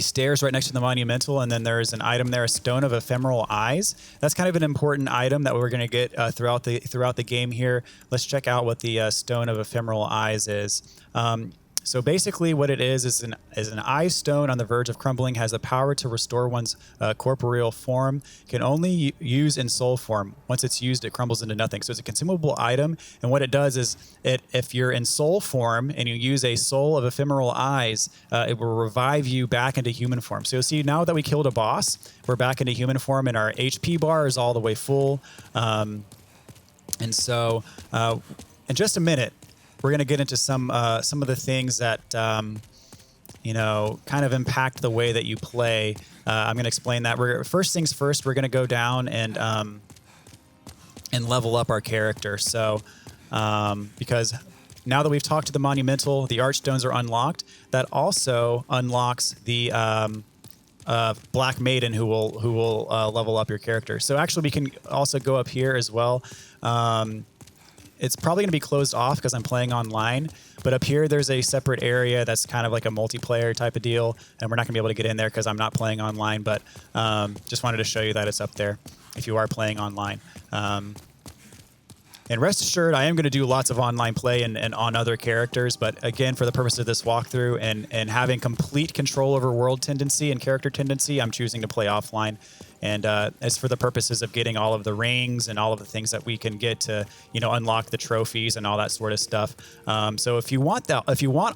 stairs right next to the monumental, and then there's an item there, a stone of ephemeral eyes. That's kind of an important item that we're going to get throughout the game here. Let's check out what the stone of ephemeral eyes is. So basically what it is an eye stone on the verge of crumbling, has the power to restore one's corporeal form, can only use in soul form. Once it's used, it crumbles into nothing. So it's a consumable item, and what it does is, if you're in soul form and you use a soul of ephemeral eyes, it will revive you back into human form. So you'll see now that we killed a boss, we're back into human form, and our HP bar is all the way full. And so in just a minute, we're going to get into some of the things that, kind of impact the way that you play. I'm going to explain that. First things first, we're going to go down and level up our character. So, because now that we've talked to the Monumental, the Archstones are unlocked. That also unlocks the Black Maiden, who will level up your character. So actually, we can also go up here as well. It's probably going to be closed off because I'm playing online, but up here there's a separate area that's kind of like a multiplayer type of deal, and we're not going to be able to get in there because I'm not playing online, but just wanted to show you that it's up there if you are playing online. And rest assured, I am going to do lots of online play and on other characters, but again, for the purpose of this walkthrough and having complete control over world tendency and character tendency, I'm choosing to play offline. And as for the purposes of getting all of the rings and all of the things that we can get to, unlock the trophies and all that sort of stuff. So if you want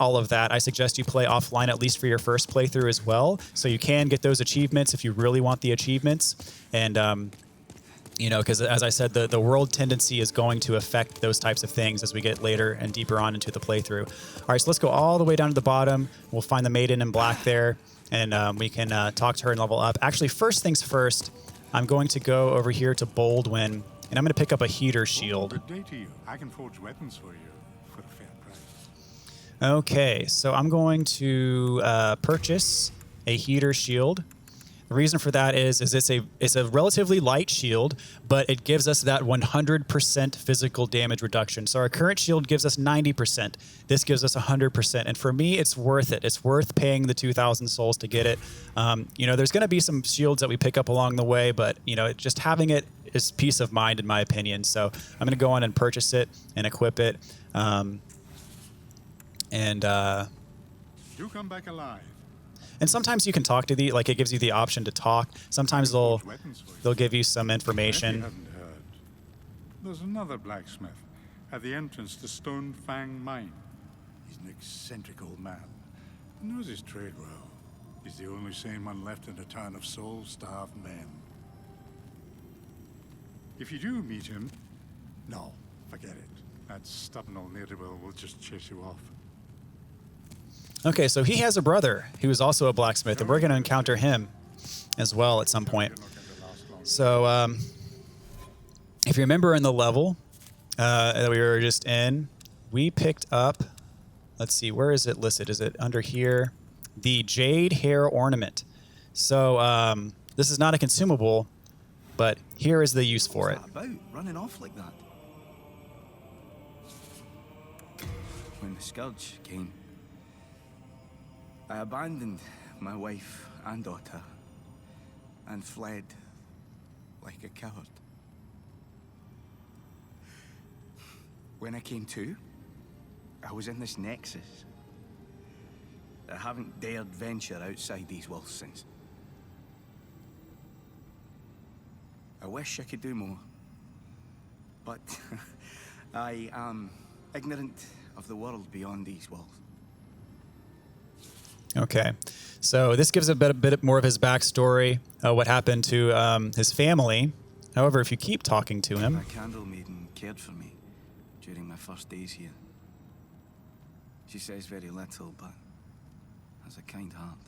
all of that, I suggest you play offline at least for your first playthrough as well, so you can get those achievements if you really want the achievements. And because as I said, the world tendency is going to affect those types of things as we get later and deeper on into the playthrough. All right, so let's go all the way down to the bottom. We'll find the Maiden in black there, and we can talk to her and level up. Actually, first things first, I'm going to go over here to Boldwin, and I'm going to pick up a heater shield. Good day to you. I can forge weapons for you. Okay, so I'm going to purchase a heater shield. The reason for that is it's a relatively light shield, but it gives us that 100% physical damage reduction. So our current shield gives us 90%. This gives us 100%. And for me, it's worth it. It's worth paying the 2,000 souls to get it. You know, there's going to be some shields that we pick up along the way, but, you know, just having it is peace of mind, in my opinion. So I'm going to go on and purchase it and equip it. You come back alive. And sometimes you can talk to like it gives you the option to talk. Sometimes they'll give you some If you information. hadn't heard, there's another blacksmith at the entrance to Stone Fang Mine. He's an eccentric old man. Knows his trade well. He's the only sane one left in a town of soul-starved men. If you do meet him, no, forget it. That stubborn old ne'er-do-well will just chase you off. Okay, so he has a brother who is also a blacksmith, and we're going to encounter him as well at some point. So if you remember in the level that we were just in, we picked up, let's see, where is it listed? Is it under here? The Jade hair ornament. So this is not a consumable, but here is the use for it. What's that about? Running off like that? When the scourge came, I abandoned my wife and daughter and fled like a coward. When I came to, I was in this nexus. I haven't dared venture outside these walls since. I wish I could do more, but I am ignorant of the world beyond these walls. Okay, so this gives a bit more of his backstory, what happened to his family. However, if you keep talking to him... My candle maiden cared for me during my first days here. She says very little, but has a kind heart.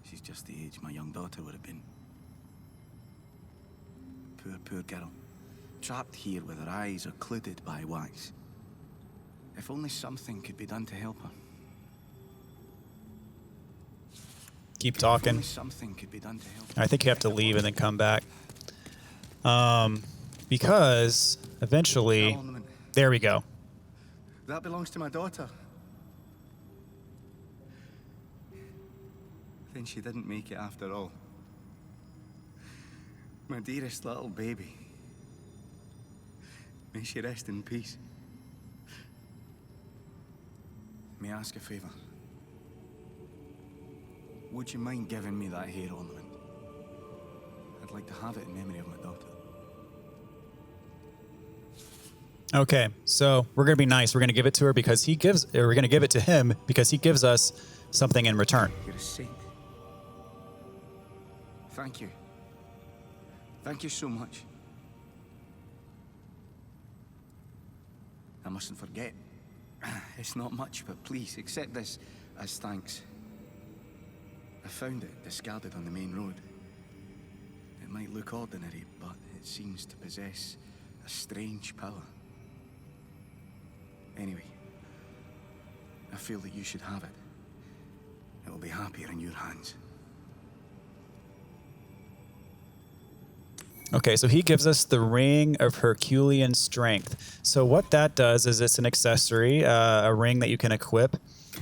She's just the age my young daughter would have been. Poor girl. Trapped here with her eyes occluded by wax. If only something could be done to help her. Keep talking. Only something could be done to help her. I think you have to leave and then come back. Because eventually... Ornament. There we go. That belongs to my daughter. Then she didn't make it after all. My dearest little baby. May she rest in peace. May I ask a favor? Would you mind giving me that hair ornament? I'd like to have it in memory of my daughter. Okay, so we're going to be nice. We're going to give it to her because he gives... Or we're going to give it to him because he gives us something in return. You're a saint. Thank you. Thank you so much. I mustn't forget. It's not much, but please accept this as thanks. I found it discarded on the main road. It might look ordinary, but it seems to possess a strange power. Anyway, I feel that you should have it. It will be happier in your hands. Okay, so he gives us the Ring of Herculean Strength. So what that does is it's an accessory, a ring that you can equip.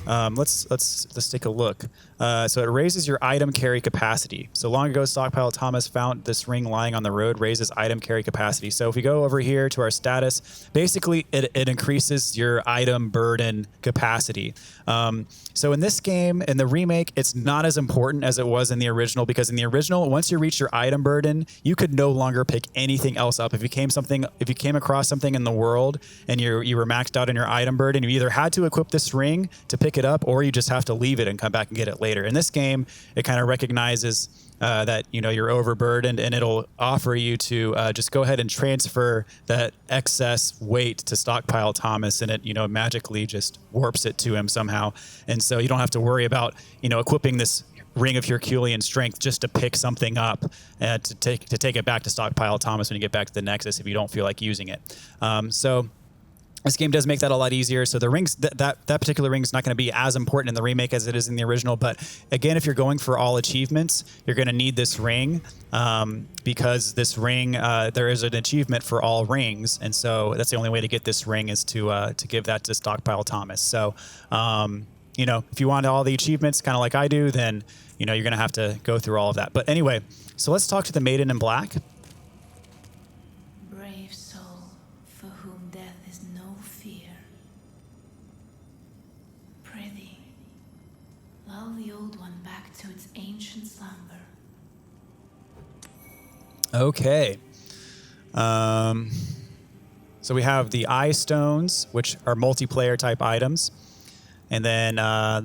Let's take a look. So it raises your item carry capacity. So long ago, Stockpile Thomas found this ring lying on the road, raises item carry capacity. So if we go over here to our status, basically it increases your item burden capacity. So in this game, in the remake, it's not as important as it was in the original, because in the original, once you reach your item burden, you could no longer pick anything else up. If you came across something in the world and you were maxed out in your item burden, you either had to equip this ring to pick it up, or you just have to leave it and come back and get it later. In this game, it kind of recognizes that you're overburdened, and it'll offer you to just go ahead and transfer that excess weight to Stockpile Thomas, and it magically just warps it to him somehow. And so you don't have to worry about equipping this Ring of Herculean Strength just to pick something up to take it back to Stockpile Thomas when you get back to the Nexus if you don't feel like using it. So This game does make that a lot easier. So the rings, that particular ring is not going to be as important in the remake as it is in the original. But again, if you're going for all achievements, you're going to need this ring because this ring, there is an achievement for all rings. And so that's the only way to get this ring is to give that to Stockpile Thomas. So, you know, if you want all the achievements kind of like I do, then, you know, you're going to have to go through all of that. But anyway, so let's talk to the Maiden in Black. Brave soul, for whom death is no fear. Prithee, lull the old one back to its ancient slumber. Okay. So we have the eye stones, which are multiplayer type items. And then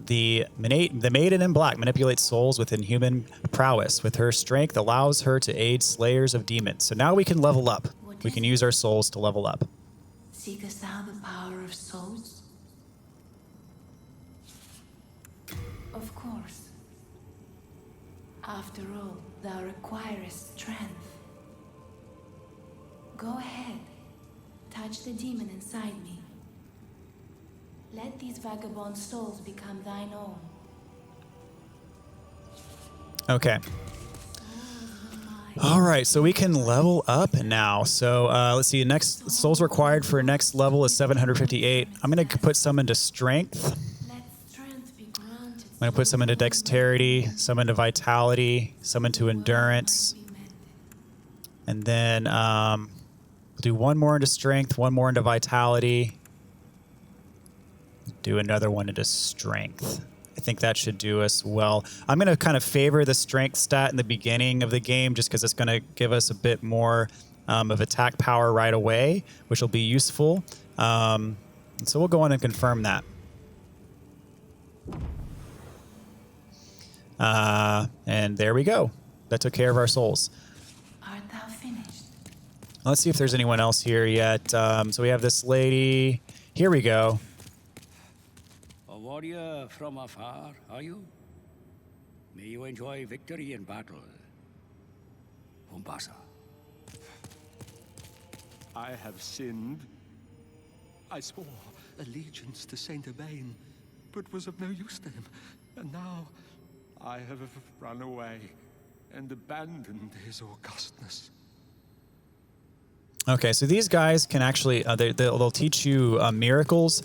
the Maiden in Black manipulates souls with inhuman prowess. With her strength, allows her to aid slayers of demons. So now we can level up. We can use our souls to level up. Seekest thou the power of souls? Of course. After all, thou requirest strength. Go ahead. Touch the demon inside me. Let these vagabond souls become thine own. Okay. All right, so we can level up now. So let's see, next souls required for next level is 758. I'm going to put some into strength. Let strength be granted. I'm going to put some into dexterity, some into vitality, some into endurance. And then we'll do one more into strength, one more into vitality. Do another one into strength. I think that should do us well. I'm going to kind of favor the strength stat in the beginning of the game just because it's going to give us a bit more of attack power right away, which will be useful. So we'll go on and confirm that. And there we go. That took care of our souls. Art thou finished? Let's see if there's anyone else here yet. So we have this lady. Here we go. A warrior from afar, are you? May you enjoy victory in battle. Umbasa. I have sinned. I swore allegiance to Saint Urbain, but was of no use to him. And now I have run away and abandoned his augustness. Okay, so these guys can actually, they'll teach you miracles.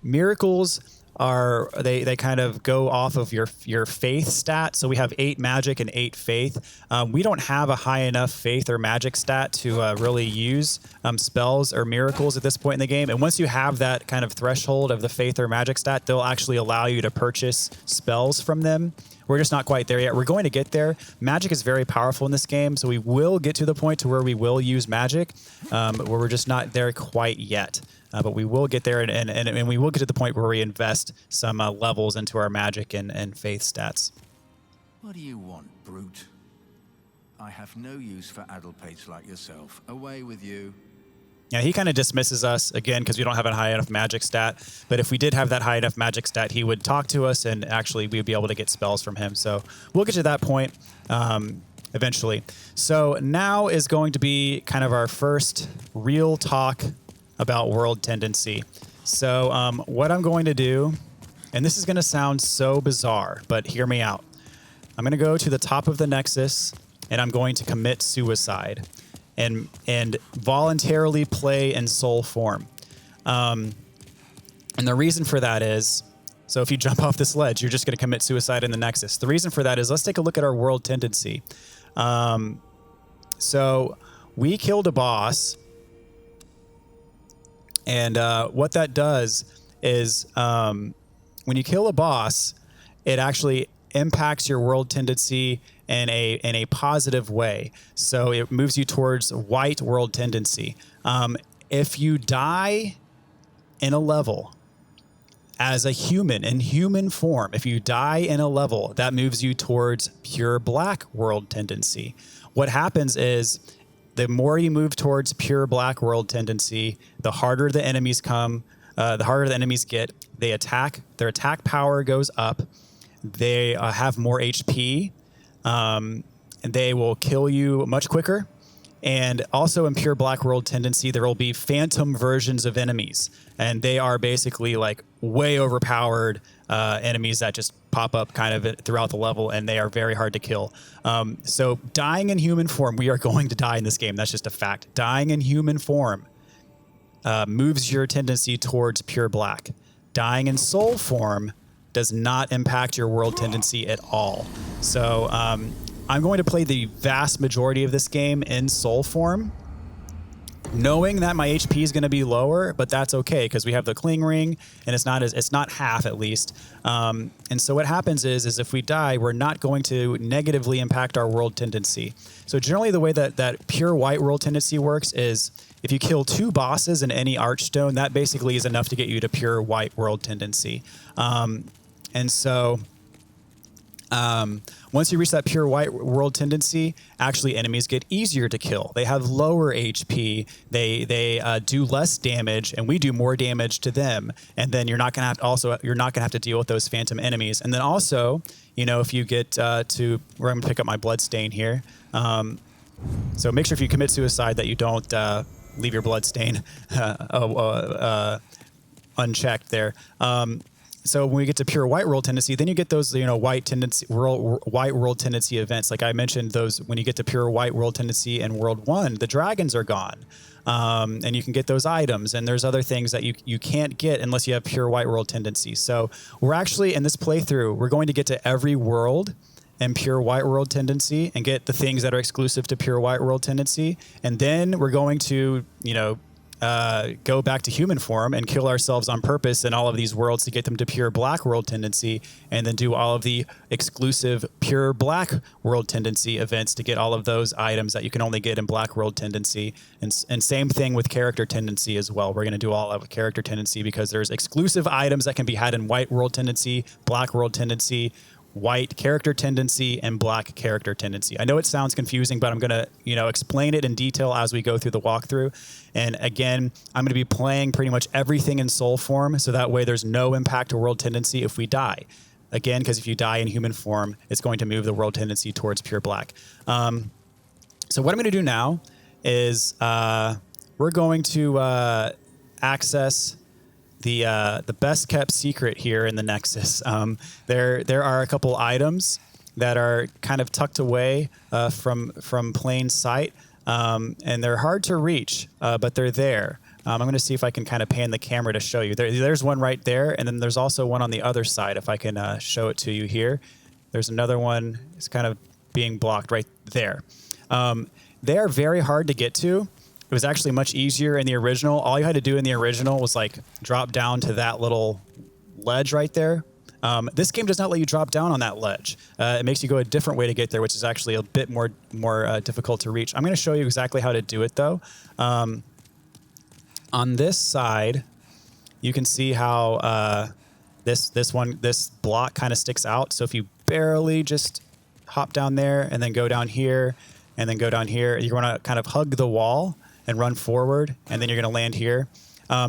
Miracles are, they kind of go off of your faith stat. So we have 8 magic and 8 faith. We don't have a high enough faith or magic stat to really use spells or miracles at this point in the game. And once you have that kind of threshold of the faith or magic stat, they'll actually allow you to purchase spells from them. We're just not quite there yet. We're going to get there. Magic is very powerful in this game, so we will get to the point to where we will use magic, where we're just not there quite yet. But we will get there, and we will get to the point where we invest some levels into our magic and faith stats. What do you want, brute? I have no use for addlepates like yourself. Away with you. Yeah, he kind of dismisses us, again, because we don't have a high enough magic stat. But if we did have that high enough magic stat, he would talk to us, and actually we would be able to get spells from him. So we'll get to that point eventually. So now is going to be kind of our first real talk about world tendency. So what I'm going to do, and this is going to sound so bizarre, but hear me out. I'm going to go to the top of the Nexus, and I'm going to commit suicide. And voluntarily play in soul form. And the reason for that is, so if you jump off this ledge, you're just going to commit suicide in the Nexus. The reason for that is, let's take a look at our world tendency. So we killed a boss, and what that does is when you kill a boss, it actually impacts your world tendency in a positive way. So it moves you towards white world tendency. If you die in a level as a human, in human form, if you die in a level, that moves you towards pure black world tendency. What happens is the more you move towards pure black world tendency, the harder the enemies come, the harder the enemies get. They attack, their attack power goes up. They have more HP. And they will kill you much quicker, And also in Pure Black World Tendency, there will be phantom versions of enemies. And they are basically like way overpowered enemies that just pop up kind of throughout the level, and they are very hard to kill. So dying in human form, we are going to die in this game. That's just a fact. Dying in human form moves your tendency towards Pure Black. Dying in soul form does not impact your world tendency at all. So I'm going to play the vast majority of this game in soul form, knowing that my HP is going to be lower, but that's okay because we have the cling ring, and it's not half at least. And so what happens is if we die, we're not going to negatively impact our world tendency. So generally, the way that pure white world tendency works is if you kill 2 bosses in any Archstone, that basically is enough to get you to pure white world tendency. And so once you reach that pure white world tendency, actually enemies get easier to kill. They have lower HP. They do less damage, and we do more damage to them. And then you're not gonna have to deal with those phantom enemies. And then also, you know, if you get to where I'm gonna pick up my blood stain here. So make sure if you commit suicide that you don't leave your blood stain unchecked there. So when we get to pure white world tendency, then you get those, you know, white world tendency events. Like I mentioned, those when you get to pure white world tendency in World 1, the dragons are gone. And you can get those items, and there's other things that you can't get unless you have pure white world tendency. So we're actually, in this playthrough, we're going to get to every world and pure white world tendency and get the things that are exclusive to pure white world tendency. And then we're going to, you know, go back to human form and kill ourselves on purpose in all of these worlds to get them to pure black world tendency, and then do all of the exclusive pure black world tendency events to get all of those items that you can only get in black world tendency. And same thing with character tendency as well. We're going to do all of character tendency because there's exclusive items that can be had in white world tendency, black world tendency, white character tendency, and black character tendency. I know it sounds confusing, but I'm going to, you know, explain it in detail as we go through the walkthrough. And again, I'm going to be playing pretty much everything in soul form, so that way there's no impact to world tendency if we die. Again, because if you die in human form, it's going to move the world tendency towards pure black. So what I'm going to do now is we're going to access the best kept secret here in the Nexus. There are a couple items that are kind of tucked away from plain sight, and they're hard to reach, but they're there. I'm going to see if I can kind of pan the camera to show you. There's one right there, and then there's also one on the other side. If I can show it to you here, there's another one. It's kind of being blocked right there. They are very hard to get to. It was actually much easier in the original. All you had to do in the original was like drop down to that little ledge right there. This game does not let you drop down on that ledge. It makes you go a different way to get there, which is actually a bit more difficult to reach. I'm going to show you exactly how to do it though. On this side, you can see how this block kind of sticks out. So if you barely just hop down there and then go down here and then go down here, you're going to kind of hug the wall and run forward, and then you're going to land here.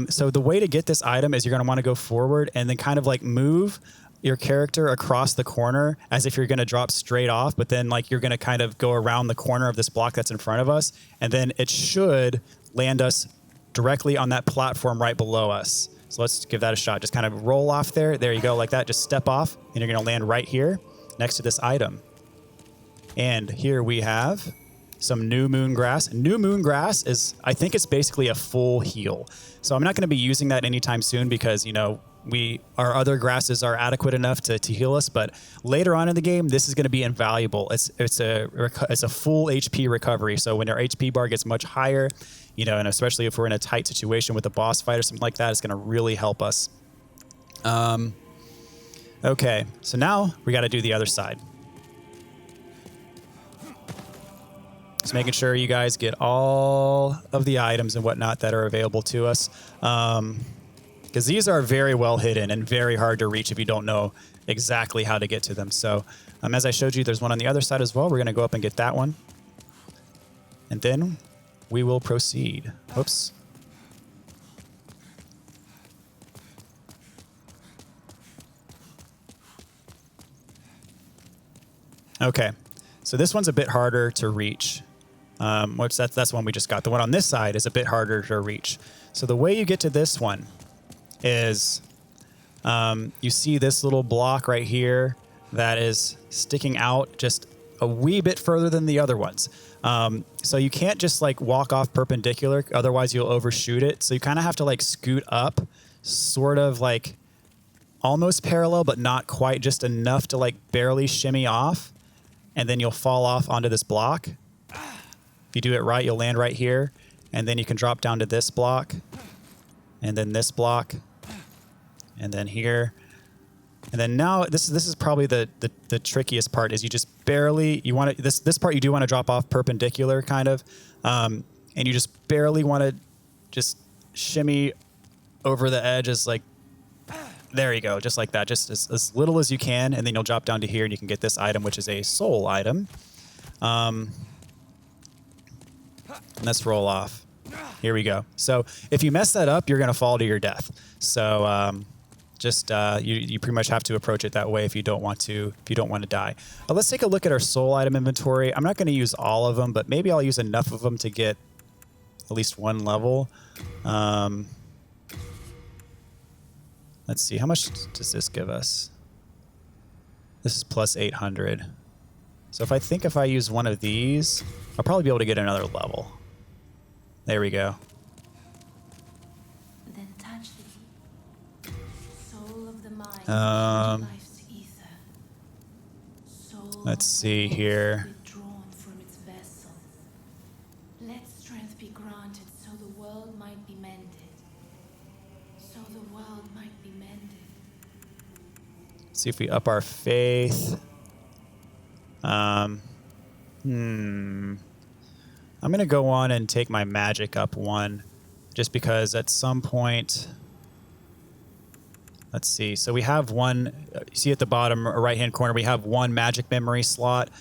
So the way to get this item is you're going to want to go forward and then kind of like move your character across the corner as if you're going to drop straight off, but then like you're going to kind of go around the corner of this block that's in front of us, and then it should land us directly on that platform right below us. So let's give that a shot. Just kind of roll off there. There you go, like that. Just step off, and you're going to land right here next to this item. And here we have some new moon grass. New moon grass is, I think it's basically a full heal. So I'm not going to be using that anytime soon because, you know, our other grasses are adequate enough to heal us. But later on in the game, this is going to be invaluable. It's a full HP recovery. So when our HP bar gets much higher, you know, and especially if we're in a tight situation with a boss fight or something like that, it's going to really help us. Okay, so now we got to do the other side. Just making sure you guys get all of the items and whatnot that are available to us. Because these are very well hidden and very hard to reach if you don't know exactly how to get to them. So as I showed you, there's one on the other side as well. We're going to go up and get that one. And then we will proceed. Oops. Okay. So this one's a bit harder to reach. Which that's one we just got. The one on this side is a bit harder to reach. So the way you get to this one is you see this little block right here that is sticking out just a wee bit further than the other ones. So you can't just like walk off perpendicular, otherwise you'll overshoot it. So you kind of have to like scoot up, sort of like almost parallel, but not quite, just enough to like barely shimmy off. And then you'll fall off onto this block. If you do it right, you'll land right here. And then you can drop down to this block. And then this block. And then here. And then now this is probably the trickiest part, is you just barely, you want to, this part you do want to drop off perpendicular kind of. And you just barely want to just shimmy over the edge, as like, there you go, just like that, just as little as you can, and then you'll drop down to here and you can get this item, which is a soul item. Let's roll off. Here we go. So if you mess that up, you're going to fall to your death. So you pretty much have to approach it that way if you don't want to die. Let's take a look at our soul item inventory. I'm not going to use all of them, but maybe I'll use enough of them to get at least one level. Let's see, how much does this give us? This is plus 800. So if I use one of these, I'll probably be able to get another level. There we go. Then touch the soul of the mind, life's ether. Soul Let's see here. withdrawn from its vessel. Let strength be granted so the world might be mended. So the world might be mended. See if we up our faith. I'm going to go on and take my magic up one, just because at some point, let's see. So we have one, you see at the bottom right-hand corner, we have one magic memory slot.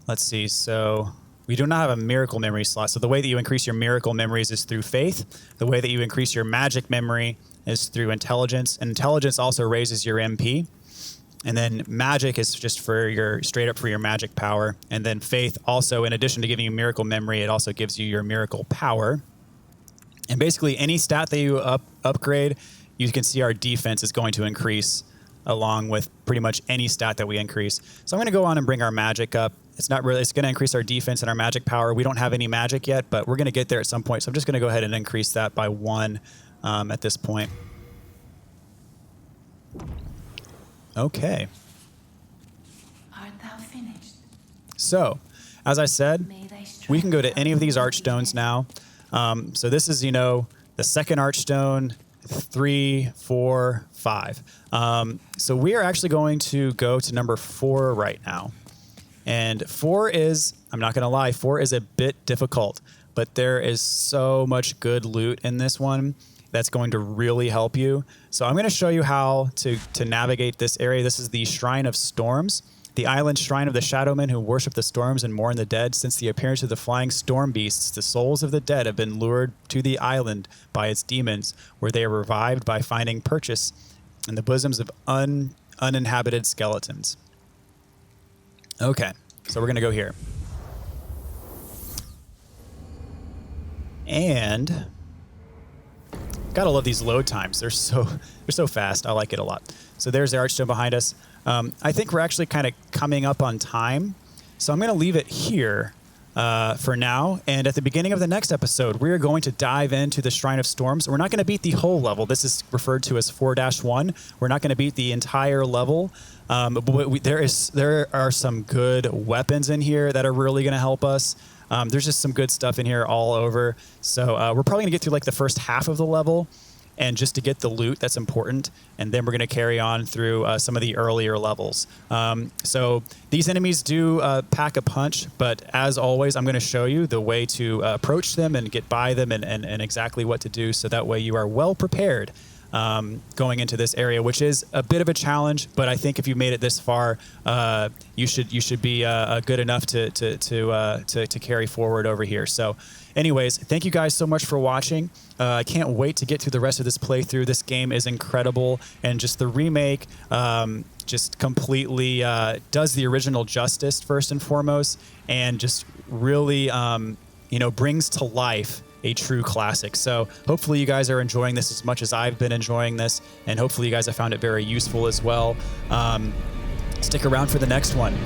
Let's see. So we do not have a miracle memory slot. So the way that you increase your miracle memories is through faith. The way that you increase your magic memory is through intelligence. And intelligence also raises your MP. And then magic is just for your straight up for your magic power. And then faith also, in addition to giving you miracle memory, it also gives you your miracle power. And basically any stat that you upgrade, you can see our defense is going to increase along with pretty much any stat that we increase. So I'm going to go on and bring our magic up. It's not really, it's going to increase our defense and our magic power. We don't have any magic yet, but we're going to get there at some point. So I'm just going to go ahead and increase that by 1 at this point. Okay. Art thou finished? So, as I said, we can go to any of these archstones now. So this is, the second archstone, 3, 4, 5. So we are actually going to go to number 4 right now. And 4 is, I'm not going to lie, 4 is a bit difficult, but there is so much good loot in this one that's going to really help you. So I'm going to show you how to navigate this area. This is the Shrine of Storms, the island shrine of the Shadowmen who worship the storms and mourn the dead. Since the appearance of the flying storm beasts, the souls of the dead have been lured to the island by its demons, where they are revived by finding purchase in the bosoms of uninhabited skeletons. Okay, so we're going to go here. And gotta love these load times. They're so fast. I like it a lot. So there's the archstone behind us. I think we're actually kind of coming up on time. So I'm going to leave it here for now. And at the beginning of the next episode, we're going to dive into the Shrine of Storms. We're not going to beat the whole level. This is referred to as 4-1. We're not going to beat the entire level. But there are some good weapons in here that are really going to help us. There's just some good stuff in here all over. So we're probably going to get through like the first half of the level, and just to get the loot that's important. And then we're going to carry on through some of the earlier levels. So these enemies do pack a punch, but as always, I'm going to show you the way to approach them and get by them and exactly what to do. So that way you are well prepared going into this area, which is a bit of a challenge. But I think if you made it this far, you should be good enough to carry forward over here. So, anyways, thank you guys so much for watching. I can't wait to get through the rest of this playthrough. This game is incredible, and just the remake just completely does the original justice first and foremost, and just really brings to life a true classic. So hopefully you guys are enjoying this as much as I've been enjoying this, and hopefully you guys have found it very useful as well. Stick around for the next one.